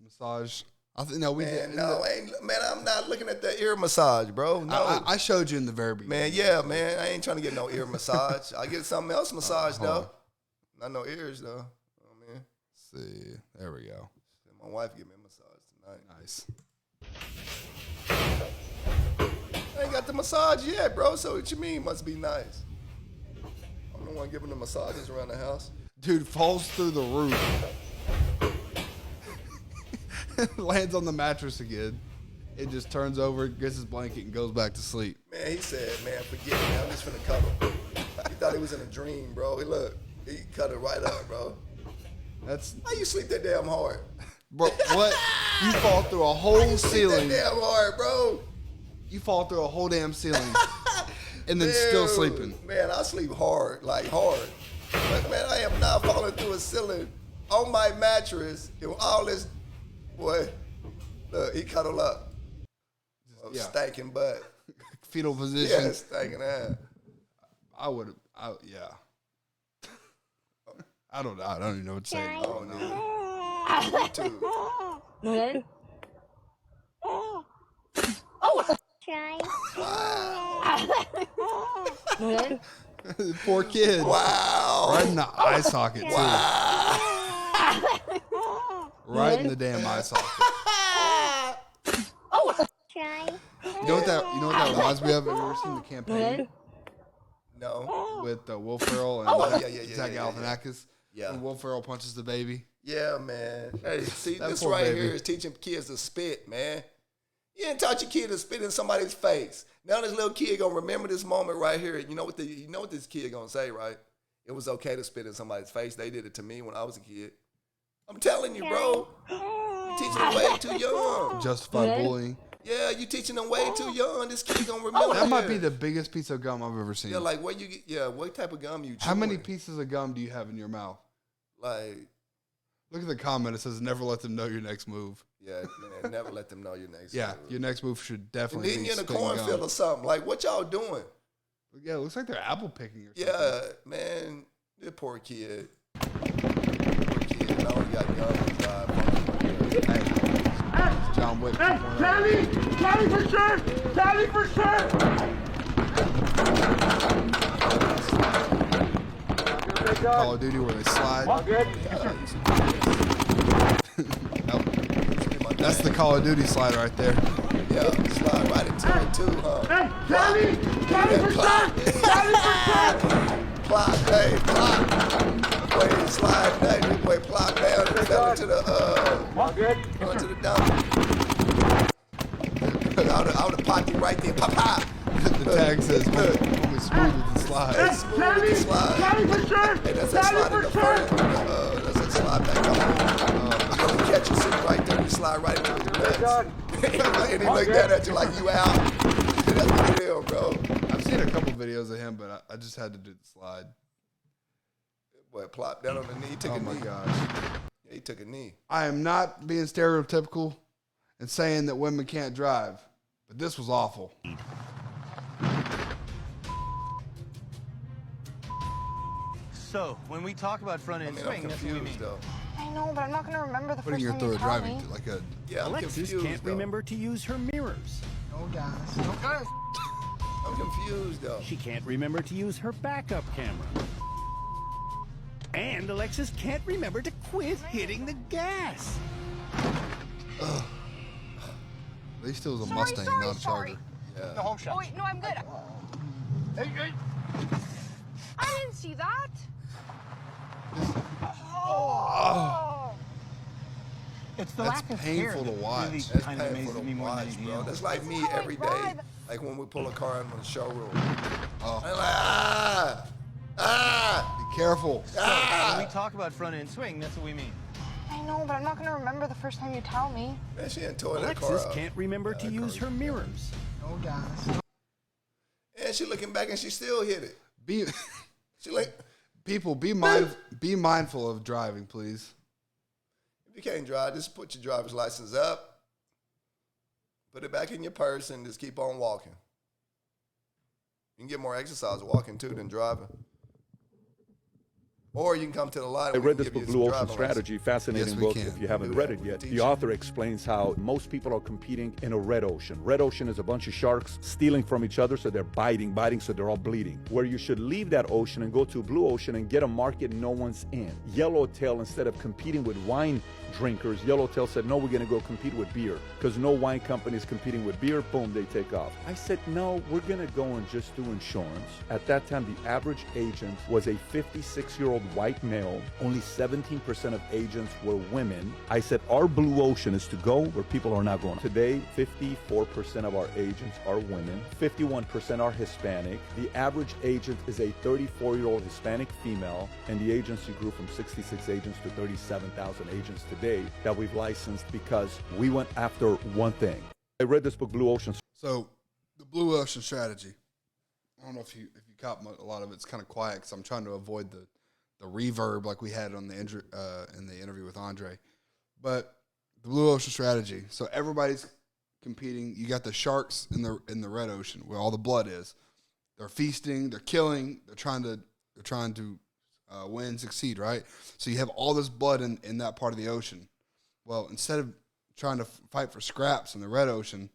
massage? No, we didn't. No, man, I'm not looking at the ear massage, bro. No. I showed you in the very beginning. Man, yeah, man. I ain't trying to get no ear massage. I get something else massage, though. Not no ears, though. Oh, man. Let's see. There we go. My wife give me a massage tonight. Nice. I ain't got the massage yet, bro. So what you mean must be nice? I'm the one giving the massages around the house. Dude falls through the roof. Lands on the mattress again. It just turns over, gets his blanket, and goes back to sleep. Man, he said, man, forget it, man. I'm just finna cuddle. He thought he was in a dream, bro. He cut it right up, bro. That's How you sleep that damn hard? bro. What? You fall through a whole ceiling. That damn hard, bro. You fall through a whole damn ceiling, and then still Dude, sleeping. Man, I sleep hard, like hard. But man, I am not falling through a ceiling on my mattress. And all this, boy, look, he cuddled up. Yeah. Stanking butt. Fetal position. Yeah, stanking ass. Yeah. I don't even know what to say. Oh, no. YouTube. Poor kid. Wow. Right in the eye socket, too. Right in the damn eye socket. You know what that reminds me of? Have you ever seen the campaign No. with Will Ferrell and Zach Galifianakis? Yeah. When Will Ferrell punches the baby. Yeah, man. Hey, see, That this poor right baby. here is teaching kids to spit, man. You didn't taught your kid to spit in somebody's face. Now this little kid gonna remember this moment right here. You know what this kid gonna say, right? It was okay to spit in somebody's face. They did it to me when I was a kid. I'm telling you, bro. You teaching them way too young. Justified bullying. Yeah, you teaching them way too young. This kid gonna remember. That might it. be the biggest piece of gum I've ever seen. Yeah, like what you get? Yeah, what type of gum you? How many chewing? pieces of gum do you have in your mouth? Like, Look at the comment. It says, "Never let them know your next move." yeah, man, never let them know your next. Yeah, move. your next move should And definitely then be you're in a spitting cornfield gum. or something. Like, what y'all doing? Yeah, it looks like they're apple picking or something. Yeah, man, this poor kid. Poor kid. Now he got guns. Hey, John Wick. Charlie for sure! Charlie for sure! Call of Duty where they slide. Nope. That's the Call of Duty slide right there. Yeah, slide right into it too, huh? Hey, Charlie for sure! Charlie for sure! Plop, hey, plop. Boy, slide down. This boy plop down and fell into the dump. I would have popped you right there. Pop, pop. The tag says only smooth with the slide. Smooth with the slide. Charlie for sure! Hey, that's that slide in the front. That's that slide back up. You gonna catch you sitting right there. You slide right into the nuts. And he looked down at you like you out. That's what it is, bro. I've seen a couple videos of him, but I just had to do the slide. Boy, plop down on the knee. He took Oh a my knee. gosh. Yeah, he took a knee. I am not being stereotypical and saying that women can't drive, but this was awful. So, when we talk about front I end mean, swing, I'm that's what we confused mean. though. I know, but I'm not going to remember the Putting first her time through you a tell driving me. like a. Yeah, I'm Alexis confused can't though. remember to use her mirrors. No gas. No gas. I'm confused though. She can't remember to use her backup camera. And Alexis can't remember to quit hitting the gas. At least it was a Mustang, not a Charger. Yeah. Oh, wait, no, I'm good. Hey, I didn't see that. It's the That's lack of painful care to that watch. really That's kind of painful amazes to me more than watch, anything bro. else. That's like me That's how I every day. drive. Like when we pull a car in the showroom. Oh, I'm like, ah, be careful. When we talk about front end swing, that's what we mean. I know, but I'm not going to remember the first time you tell me. man, she didn't tore that car Alexis up. can't remember to use her mirrors. No gas. And she looking back and she still hit it. Be She like, people be mindful of driving, please. if you can't drive, just put your driver's license up, put it back in your purse, and just keep on walking. You can get more exercise walking too than driving. Or you can come to the light. I and we read can this give you book, some Blue Ocean driving lessons. Strategy, fascinating Yes, we book. can. If you haven't Do read that. it yet, Teach the you. author explains how most people are competing in a red ocean. Red ocean is a bunch of sharks stealing from each other, so they're biting, so they're all bleeding. Where you should leave that ocean and go to a blue ocean and get a market no one's in. Yellowtail, instead of competing with wine drinkers, Yellowtail said, no, we're going to go compete with beer because no wine company is competing with beer. Boom, they take off. I said, no, we're going to go and just do insurance. At that time, the average agent was a 56-year-old white male. Only 17% of agents were women. I said, our blue ocean is to go where people are not going. Today, 54% of our agents are women. 51% are Hispanic. The average agent is a 34-year-old Hispanic female, and the agency grew from 66 agents to 37,000 agents today that we've licensed because we went after one thing. I read this book, Blue Ocean. So, the Blue Ocean Strategy. I don't know if you caught a lot of it's kind of quiet because I'm trying to avoid the reverb like we had on the in the interview with Andre. But the Blue Ocean Strategy. So everybody's competing. You got the sharks in the red ocean where all the blood is. They're feasting. They're killing. They're trying to win, succeed. Right. So you have all this blood in that part of the ocean. Well, instead of trying to fight for scraps in the red ocean,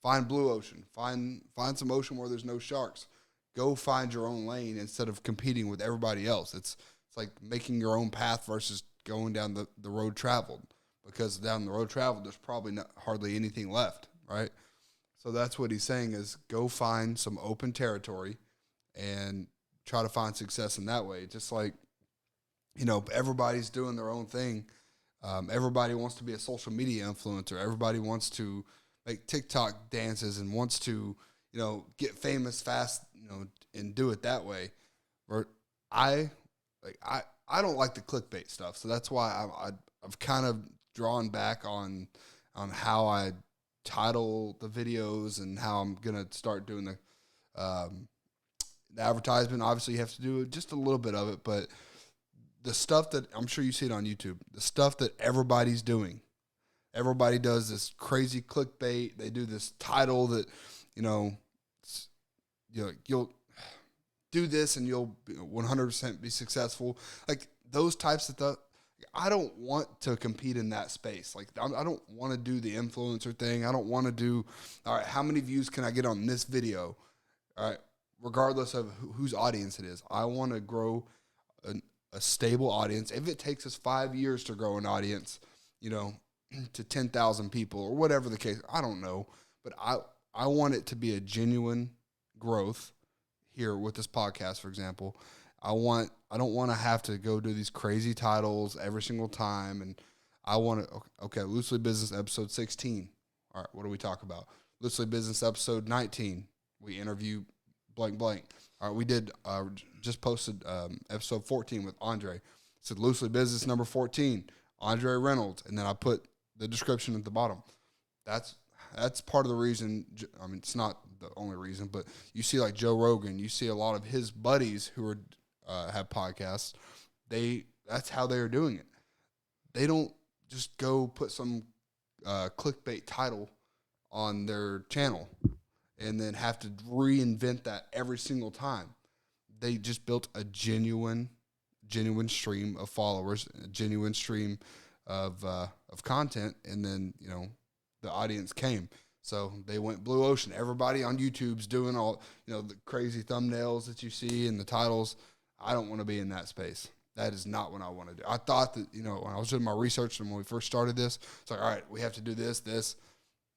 Find blue ocean. Find some ocean where there's no sharks. Go find your own lane instead of competing with everybody else. It's like making your own path versus going down the road traveled, because down the road traveled, there's probably hardly anything left, right? So that's what he's saying is go find some open territory and try to find success in that way. Just like, everybody's doing their own thing. Everybody wants to be a social media influencer. Everybody wants to make TikTok dances and wants to, get famous fast, and do it that way. Or I don't like the clickbait stuff, so that's why I've kind of drawn back on how I title the videos and how I'm gonna start doing the advertisement. Obviously, you have to do just a little bit of it, but the stuff that I'm sure you see it on YouTube, the stuff that everybody's doing, everybody does this crazy clickbait. They do this title that, you'll do this and you'll 100% be successful. Like those types of stuff. I don't want to compete in that space. Like I don't want to do the influencer thing. I don't want to do, all right, how many views can I get on this video? All right, regardless of whose audience it is. I want to grow a stable audience. If it takes us 5 years to grow an audience, to 10,000 people or whatever the case, I don't know. But I want it to be a genuine growth here with this podcast, for example. I don't want to have to go do these crazy titles every single time. And I want to, okay, Loosely Business episode 16. All right, what do we talk about? Loosely Business episode 19. We interview blank blank. All right, we did, just posted episode 14 with Andre. It said Loosely Business number 14, Andre Reynolds. And then I put the description at the bottom. That's part of the reason. I mean, it's not the only reason, but you see like Joe Rogan, you see a lot of his buddies who are have podcasts. That's how they are doing it. They don't just go put some clickbait title on their channel and then have to reinvent that every single time. They just built a genuine stream of followers, a genuine stream of content, and then the audience came. So they went blue ocean. Everybody on YouTube's doing all the crazy thumbnails that you see and the titles. I don't want to be in that space. That is not what I want to do. I thought that when I was doing my research and when we first started this, it's like, all right, we have to do this.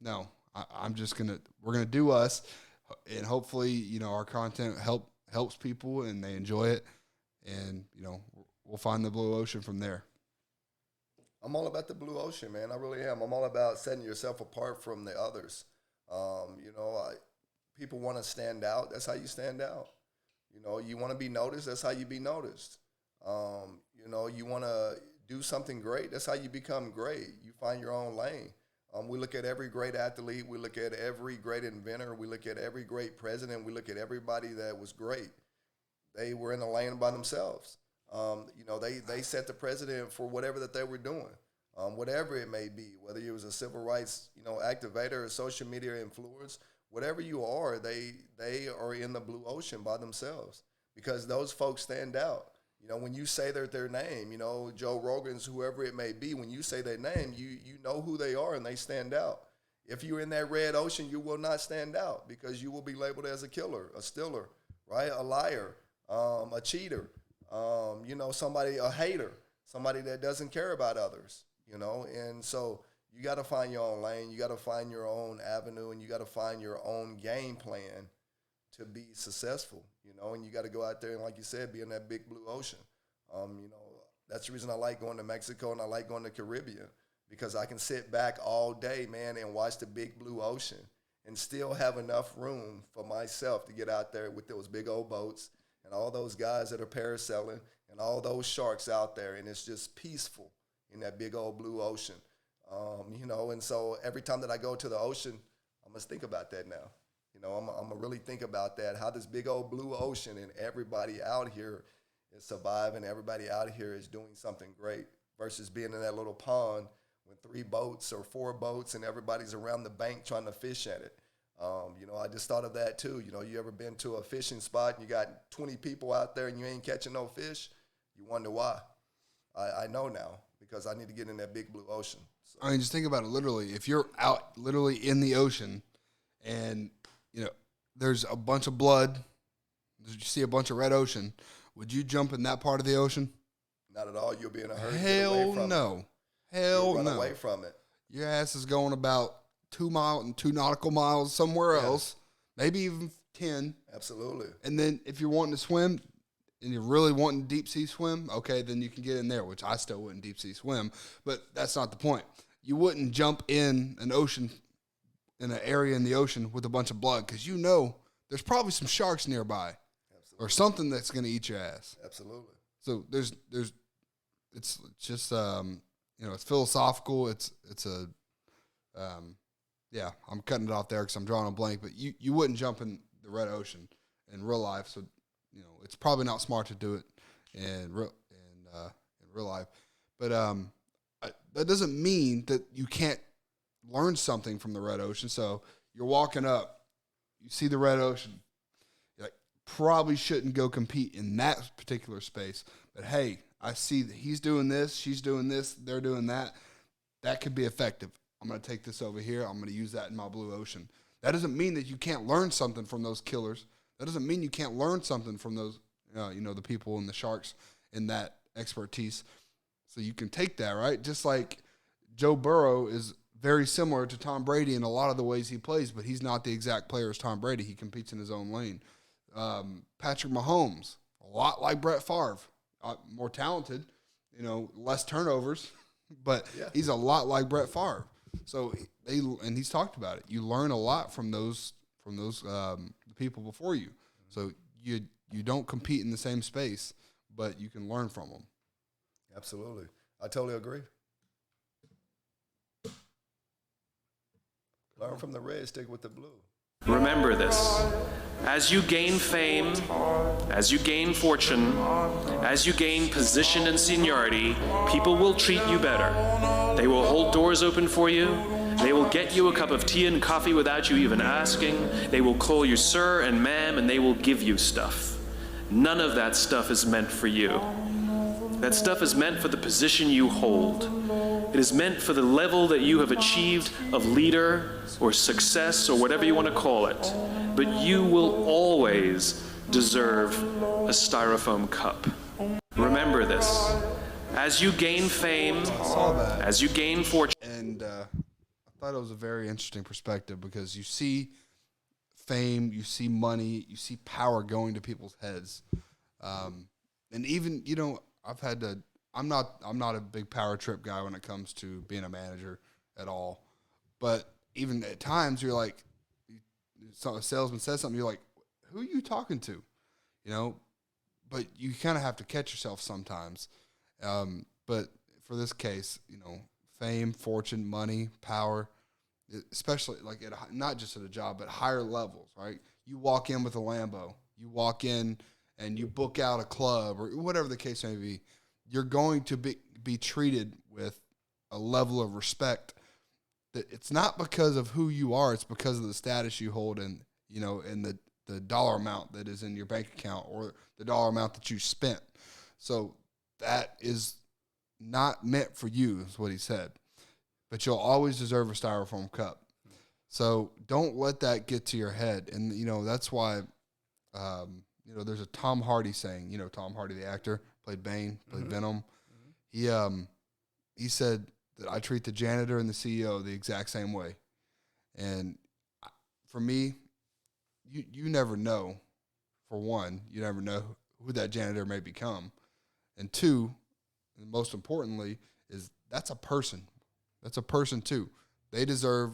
No, we're gonna do us, and hopefully our content helps people and they enjoy it, and we'll find the blue ocean from there. I'm all about the blue ocean, man. I really am. I'm all about setting yourself apart from the others. People want to stand out. That's how you stand out. You want to be noticed. That's how you be noticed. You want to do something great. That's how you become great. You find your own lane. We look at every great athlete. We look at every great inventor. We look at every great president. We look at everybody that was great. They were in a lane by themselves. They set the precedent for whatever that they were doing, whatever it may be, whether it was a civil rights, activator, or social media influence, whatever you are, they are in the blue ocean by themselves because those folks stand out. When you say their name, Joe Rogan's, whoever it may be, when you say their name, you know who they are and they stand out. If you're in that red ocean, you will not stand out because you will be labeled as a killer, a stealer, right? A liar, a cheater. Somebody, a hater, somebody that doesn't care about others, and so you got to find your own lane, you got to find your own avenue, and you got to find your own game plan to be successful, and you got to go out there and, like you said, be in that big blue ocean. That's the reason I like going to Mexico and I like going to Caribbean, because I can sit back all day, man, and watch the big blue ocean and still have enough room for myself to get out there with those big old boats and all those guys that are parasailing and all those sharks out there, and it's just peaceful in that big old blue ocean, and so every time that I go to the ocean, I must think about that now. I'm going to really think about that, how this big old blue ocean and everybody out here is surviving, everybody out here is doing something great versus being in that little pond with 3 boats or 4 boats and everybody's around the bank trying to fish at it. I just thought of that too. You ever been to a fishing spot and you got 20 people out there and you ain't catching no fish? You wonder why. I know now because I need to get in that big blue ocean. So. I mean, just think about it literally. If you're out literally in the ocean and there's a bunch of blood. You see a bunch of red ocean. Would you jump in that part of the ocean? Not at all. You'll be in a hurry to get Hell away from it. no. You'll Hell run no. away from it. Your ass is going about 2 nautical miles somewhere else, maybe even 10. Absolutely. And then if you're wanting to swim and you're really wanting deep sea swim, okay, then you can get in there, which I still wouldn't deep sea swim, but that's not the point. You wouldn't jump in an ocean, in an area in the ocean with a bunch of blood, because there's probably some sharks nearby or something that's going to eat your ass. Absolutely. So it's just it's philosophical. It's a I'm cutting it off there because I'm drawing a blank. But you wouldn't jump in the red ocean in real life, so it's probably not smart to do it in real life. But that doesn't mean that you can't learn something from the red ocean. So you're walking up, you see the red ocean. You're like, probably shouldn't go compete in that particular space. But hey, I see that he's doing this, she's doing this, they're doing that. That could be effective. I'm going to take this over here. I'm going to use that in my blue ocean. That doesn't mean that you can't learn something from those killers. That doesn't mean you can't learn something from those, the people and the sharks in that expertise. So you can take that, right? Just like Joe Burrow is very similar to Tom Brady in a lot of the ways he plays, but he's not the exact player as Tom Brady. He competes in his own lane. Patrick Mahomes, a lot like Brett Favre, more talented, less turnovers, but he's a lot like Brett Favre. So he's talked about it. You learn a lot from those people before you. So you don't compete in the same space, but you can learn from them. Absolutely. I totally agree. Learn from the red, stick with the blue. Remember this. As you gain fame, as you gain fortune, as you gain position and seniority, people will treat you better. They will hold doors open for you. They will get you a cup of tea and coffee without you even asking. They will call you sir and ma'am, and they will give you stuff. None of that stuff is meant for you. That stuff is meant for the position you hold. It is meant for the level that you have achieved of leader or success or whatever you want to call it. But you will always deserve a styrofoam cup. Remember this. As you gain fame, as you gain fortune. And I thought it was a very interesting perspective because you see fame, you see money, you see power going to people's heads. And even, I'm not a big power trip guy when it comes to being a manager at all. But even at times you're like, a salesman says something, you're like, who are you talking to? But you kind of have to catch yourself sometimes. But for this case, fame, fortune, money, power, especially like not just at a job, but higher levels, right? You walk in with a Lambo, you walk in and you book out a club or whatever the case may be, you're going to be treated with a level of respect that it's not because of who you are, it's because of the status you hold and the dollar amount that is in your bank account or the dollar amount that you spent. So that is not meant for you, is what he said. But you'll always deserve a styrofoam cup. So don't let that get to your head. And, that's why, there's a Tom Hardy saying, Tom Hardy, the actor, played Bane, played Venom. He said that I treat the janitor and the CEO the exact same way. And for me, you never know. For one, you never know who that janitor may become. And two, and most importantly, is that's a person. That's a person too. They deserve,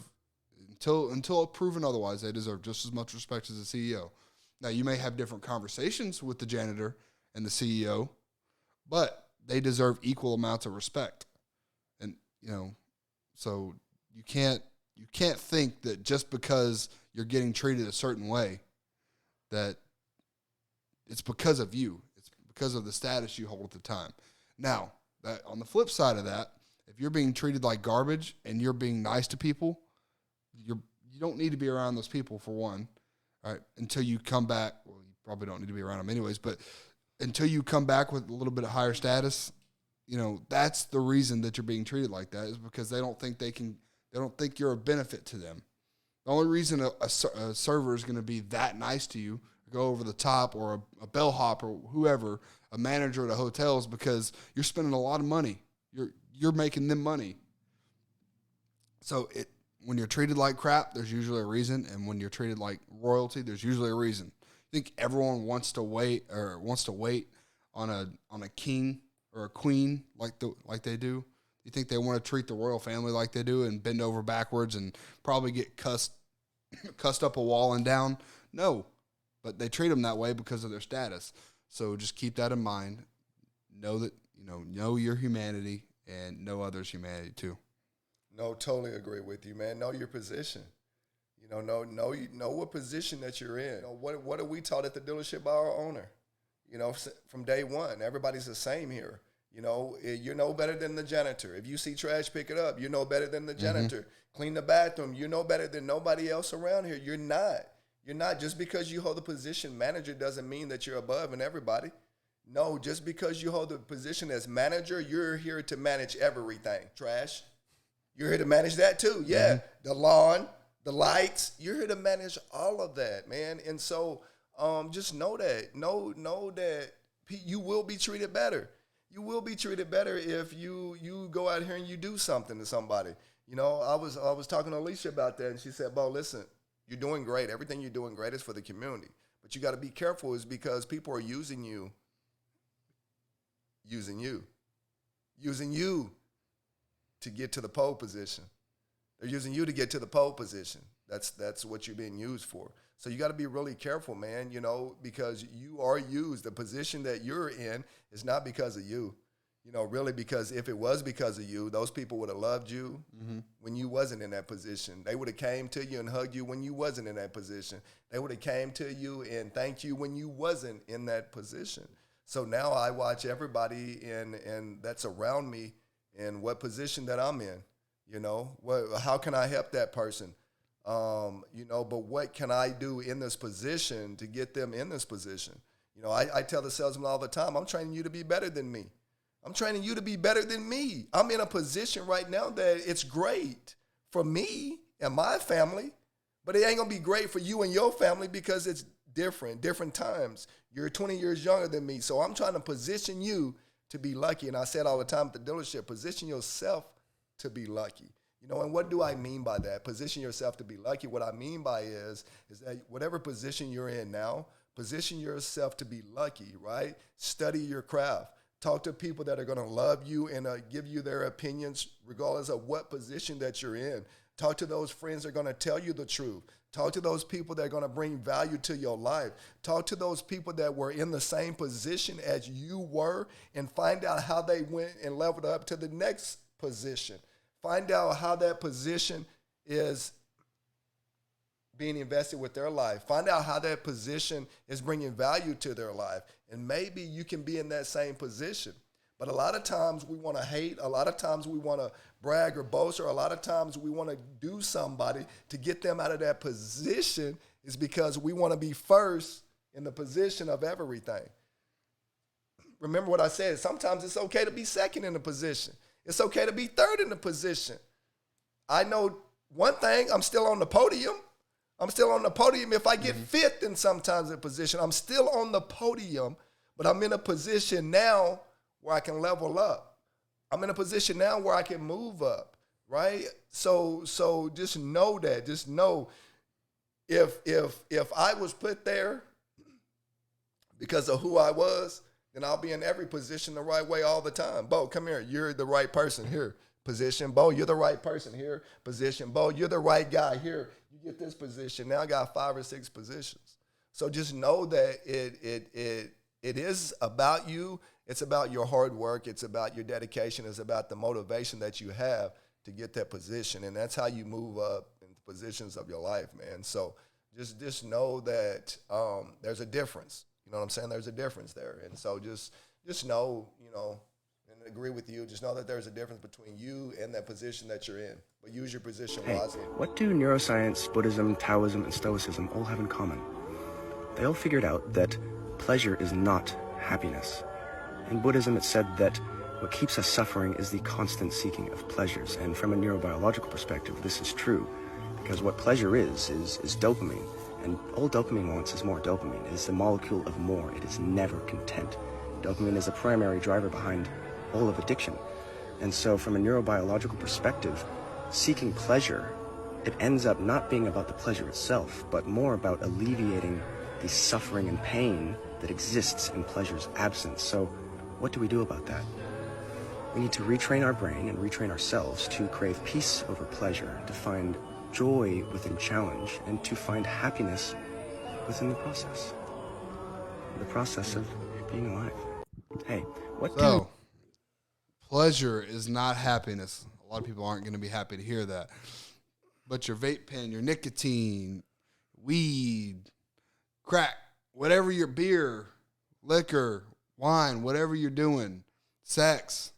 until proven otherwise, they deserve just as much respect as the CEO. Now, you may have different conversations with the janitor and the CEO, but they deserve equal amounts of respect. And, so you can't think that just because you're getting treated a certain way that it's because of you. It's because of the status you hold at the time. Now, on the flip side of that, if you're being treated like garbage and you're being nice to people, you don't need to be around those people, for one, all right, until you come back. Well, you probably don't need to be around them anyways, but until you come back with a little bit of higher status, that's the reason that you're being treated like that, is because they don't think you're a benefit to them. The only reason a server is going to be that nice to you, go over the top, or a bellhop or whoever, a manager at a hotel, is because you're spending a lot of money. You're making them money. So when you're treated like crap, there's usually a reason, and when you're treated like royalty, there's usually a reason. I think everyone wants to wait on a king or a queen like they do. You think they want to treat the royal family like they do and bend over backwards and probably get cussed up a wall and down? No, but they treat them that way because of their status. So just keep that in mind. Know that, know your humanity and know others' humanity too. No, totally agree with you, man. Know your position. Know what position that you're in. What are we taught at the dealership by our owner? From day one, everybody's the same here. You know better than the janitor. If you see trash, pick it up. You know better than the janitor. Mm-hmm. Clean the bathroom. You know better than nobody else around here. You're not. Just because you hold the position manager doesn't mean that you're above and everybody. No, just because you hold the position as manager, you're here to manage everything. Trash. You're here to manage that too. Yeah. Mm-hmm. The lawn, the lights. You're here to manage all of that, man. And so just know that. Know that you will be treated better. You will be treated better if you go out here and you do something to somebody. I was talking to Alicia about that, and she said, "Bo, listen, you're doing great. Everything you're doing great is for the community. But you got to be careful, is because people are using you to get to the pole position. They're using you to get to the pole position. That's what you're being used for. So you got to be really careful, man, because you are used. The position that you're in is not because of you, really, because if it was because of you, those people would have loved you when you wasn't in that position. They would have came to you and hugged you when you wasn't in that position. They would have came to you and thanked you when you wasn't in that position. So now I watch everybody and that's around me and what position that I'm in, how can I help that person? But what can I do in this position to get them in this position? I tell the salesman all the time, I'm training you to be better than me. I'm training you to be better than me. I'm in a position right now that it's great for me and my family, but it ain't going to be great for you and your family because it's different times. You're 20 years younger than me, so I'm trying to position you to be lucky. And I said all the time at the dealership, position yourself to be lucky. And what do I mean by that? Position yourself to be lucky. What I mean by is that whatever position you're in now, position yourself to be lucky, right? Study your craft. Talk to people that are going to love you and give you their opinions regardless of what position that you're in. Talk to those friends that are going to tell you the truth. Talk to those people that are going to bring value to your life. Talk to those people that were in the same position as you were and find out how they went and leveled up to the next position. Find out how that position is being invested with their life. Find out how that position is bringing value to their life. And maybe you can be in that same position. But a lot of times we want to hate. A lot of times we want to brag or boast. Or a lot of times we want to do somebody to get them out of that position is because we want to be first in the position of everything. Remember what I said. Sometimes it's okay to be second in the position. It's okay to be third in the position. I know one thing, I'm still on the podium. I'm still on the podium. If I get fifth in sometimes a position, I'm still on the podium, but I'm in a position now where I can level up. I'm in a position now where I can move up, right? So just know that. Just know if I was put there because of who I was, then I'll be in every position the right way all the time. Bo, come here. You're the right person here. Position. Bo, you're the right person here. Position. Bo, you're the right guy here. You get this position. Now I got 5 or 6 positions. So just know that it is about you. It's about your hard work. It's about your dedication. It's about the motivation that you have to get that position. And that's how you move up in the positions of your life, man. So just know that there's a difference. You know what I'm saying? There's a difference there. And so just know, and agree with you, just know that there's a difference between you and that position that you're in. But use your position wisely. What do neuroscience, Buddhism, Taoism, and Stoicism all have in common? They all figured out that pleasure is not happiness. In Buddhism, it's said that what keeps us suffering is the constant seeking of pleasures. And from a neurobiological perspective, this is true. Because what pleasure is dopamine. And all dopamine wants is more dopamine. It is the molecule of more. It is never content. Dopamine is the primary driver behind all of addiction. And so from a neurobiological perspective, seeking pleasure, it ends up not being about the pleasure itself, but more about alleviating the suffering and pain that exists in pleasure's absence. So what do we do about that? We need to retrain our brain and retrain ourselves to crave peace over pleasure, to find joy within challenge, and to find happiness within the process. The process of being alive. Hey, what So, pleasure is not happiness. A lot of people aren't going to be happy to hear that. But your vape pen, your nicotine, weed, crack, whatever your beer, liquor, wine, whatever you're doing, sex,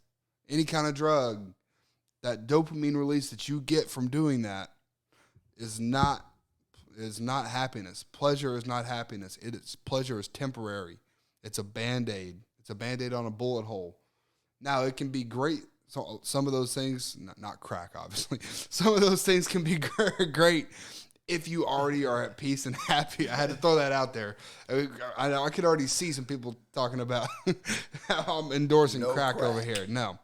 any kind of drug, that dopamine release that you get from doing that is not happiness. Pleasure is not happiness. Pleasure is temporary. It's a Band-Aid. It's a Band-Aid on a bullet hole. Now, it can be great. So some of those things, not crack, obviously. Some of those things can be great if you already are at peace and happy. I had to throw that out there. I could already see some people talking about how I'm endorsing crack over here. No.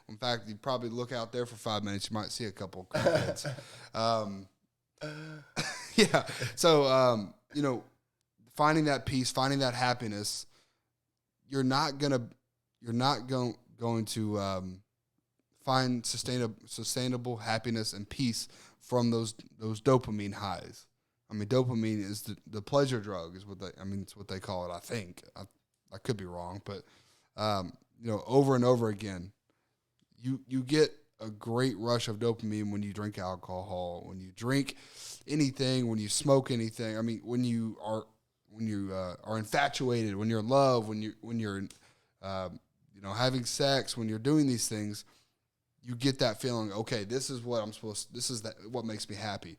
In fact, you probably look out there for 5 minutes, you might see a couple of crackheads. Yeah. So, finding that peace, finding that happiness, you're not going to find sustainable happiness and peace from those dopamine highs. I mean, dopamine is the pleasure drug, is it's what they call it. I think I could be wrong, but over and over again, you get a great rush of dopamine when you drink alcohol, when you drink anything, when you smoke anything. I mean, when you are infatuated, when you're in love, when you're having sex, when you're doing these things, you get that feeling. Okay, this is what I'm supposed. This is what makes me happy.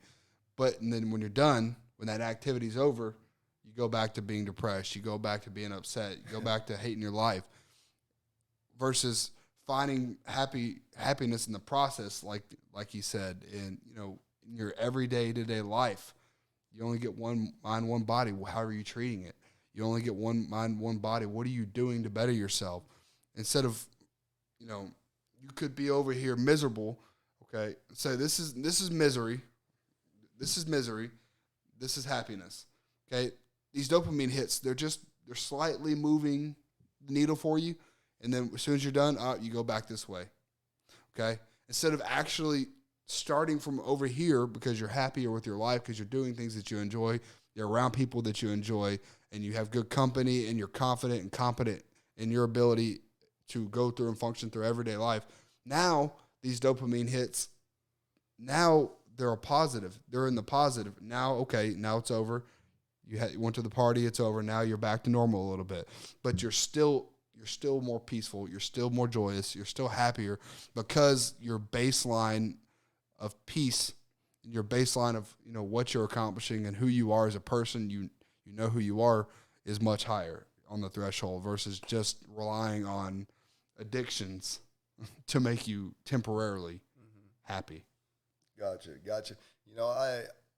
And then when you're done, when that activity's over, you go back to being depressed. You go back to being upset. You go back to hating your life. Versus finding happiness in the process, like you said, in your everyday to-day life. You only get one mind, one body. How are you treating it? You only get one mind, one body. What are you doing to better yourself? Instead of, you could be over here miserable. Okay, so this is misery. This is misery. This is happiness. Okay, these dopamine hits, they're slightly moving the needle for you, and then as soon as you're done, you go back this way. Okay, instead of actually starting from over here because you're happier with your life, because you're doing things that you enjoy, you're around people that you enjoy, and you have good company, and you're confident and competent in your ability to go through and function through everyday life. Now, these dopamine hits, now they're a positive. They're in the positive. Now, okay, now it's over. You went to the party, it's over. Now you're back to normal a little bit. But you're still more peaceful. You're still more joyous. You're still happier because your baseline of peace, your baseline of what you're accomplishing and who you are as a person, you know who you are, is much higher on the threshold versus just relying on addictions to make you temporarily happy. Gotcha.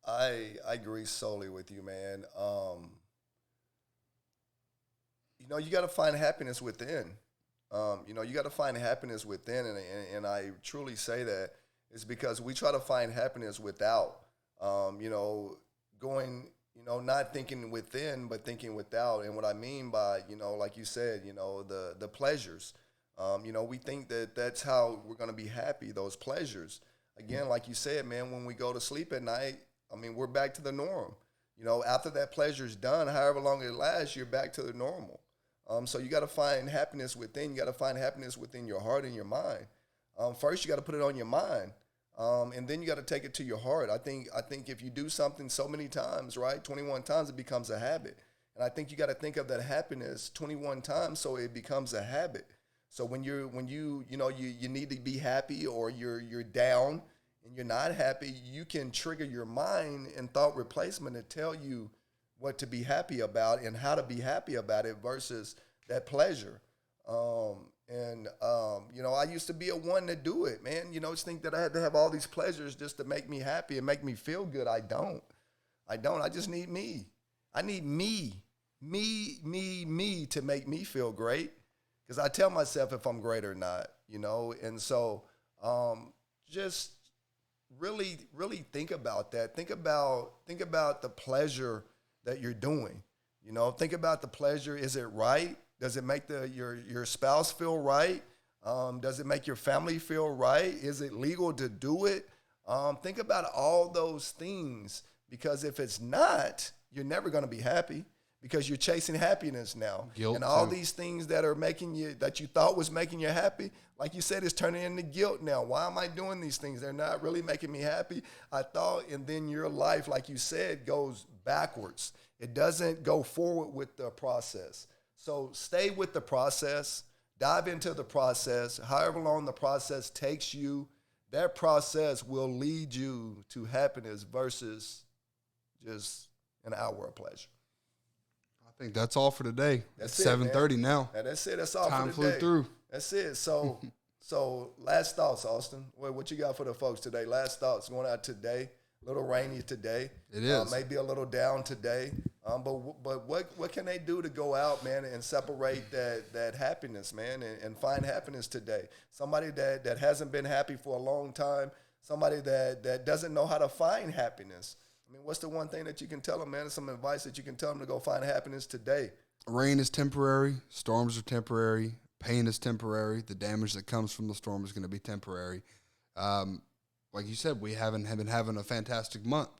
I agree solely with you, man. You got to find happiness within. You got to find happiness within, and I truly say that it's because we try to find happiness without, going, not thinking within, but thinking without. And what I mean by, like you said, the pleasures. We think that that's how we're going to be happy, those pleasures. Again, like you said, man, when we go to sleep at night, we're back to the norm. After that pleasure's done, however long it lasts, you're back to the normal. So you got to find happiness within. You got to find happiness within your heart and your mind. First, you got to put it on your mind, and then you got to take it to your heart. I think if you do something so many times, right, 21 times, it becomes a habit. And I think you got to think of that happiness 21 times so it becomes a habit. So when you need to be happy, or you're down and you're not happy, you can trigger your mind and thought replacement to tell you what to be happy about and how to be happy about it versus that pleasure. And, you know, I used to be a one to do it, man. You know, just think that I had to have all these pleasures just to make me happy and make me feel good. I don't. I just need me. I need me to make me feel great, because I tell myself if I'm great or not, you know. And so just really think about that. Think about the pleasure that you're doing. You know, think about the pleasure. Is it right? Does it make your spouse feel right? Does it make your family feel right? Is it legal to do it? Think about all those things, because if it's not, you're never going to be happy, because you're chasing happiness now. Guilt and all too. these things that are making you, that you thought was making you happy, like you said, is turning into guilt now. Why am I doing these things? They're not really making me happy. I thought, and then your life, like you said, goes backwards. It doesn't go forward with the process. So stay with the process, dive into the process. However long the process takes you, that process will lead you to happiness versus just an hour of pleasure. I think that's all for today. That's It's 7:30 now. And that's it. That's all Time for today. flew through. That's it. So, last thoughts, Austin. What you got for the folks today? Last thoughts going out today. A little rainy today. It is. Maybe a little down today. But what can they do to go out, man, and separate that happiness, man, and find happiness today? Somebody that hasn't been happy for a long time. Somebody that doesn't know how to find happiness. I mean, what's the one thing that you can tell them, man? Some advice that you can tell them to go find happiness today. Rain is temporary. Storms are temporary. Pain is temporary. The damage that comes from the storm is going to be temporary. Like you said, we haven't been having a fantastic month.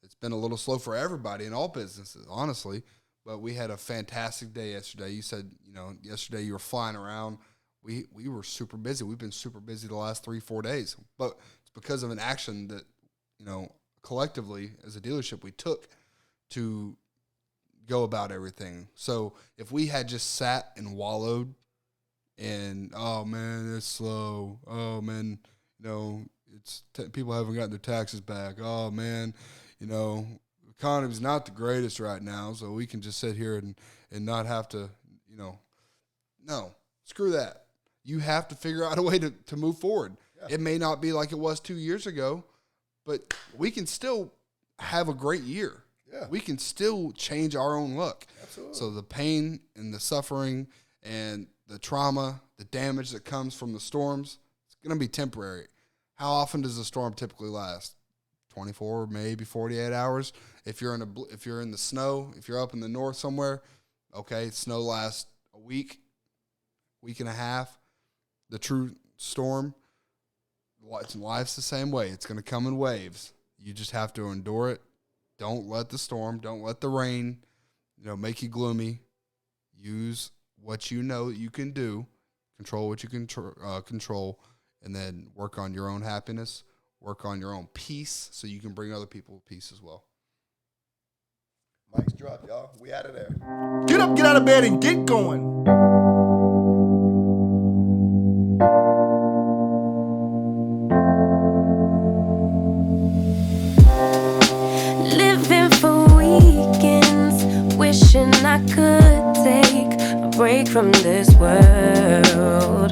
It's been a little slow for everybody in all businesses, honestly. But we had a fantastic day yesterday. You said, you know, yesterday you were flying around. We were super busy. We've been super busy the last 3-4 days. But it's because of an action that, you know, collectively as a dealership we took to go about everything. So if we had just sat and wallowed and, oh, man, it's slow. Oh, man, you know, it's people haven't gotten their taxes back. Oh, man, you know, the economy's not the greatest right now, so we can just sit here and not have to, you know. No, screw that. You have to figure out a way to move forward. Yeah. It may not be like it was 2 years ago, but we can still have a great year. Yeah. We can still change our own luck. Absolutely. So the pain and the suffering and the trauma, the damage that comes from the storms, it's going to be temporary. How often does a storm typically last? 24, maybe 48 hours. If you're in the snow, if you're up in the north somewhere, okay, snow lasts a week and a half. The true storm, life's the same way. It's going to come in waves. You just have to endure it. Don't let the storm, don't let the rain, you know, make you gloomy. Use what you know that you can do. Control what you can control, and then work on your own happiness. Work on your own peace so you can bring other people peace as well. Mic's dropped, y'all. We out of there. Get up, get out of bed, and get going. Living for weekends, wishing I could take a break from this world.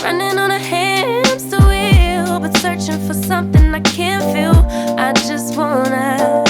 Running on a hamster wheel, but searching for something I can't feel. I just wanna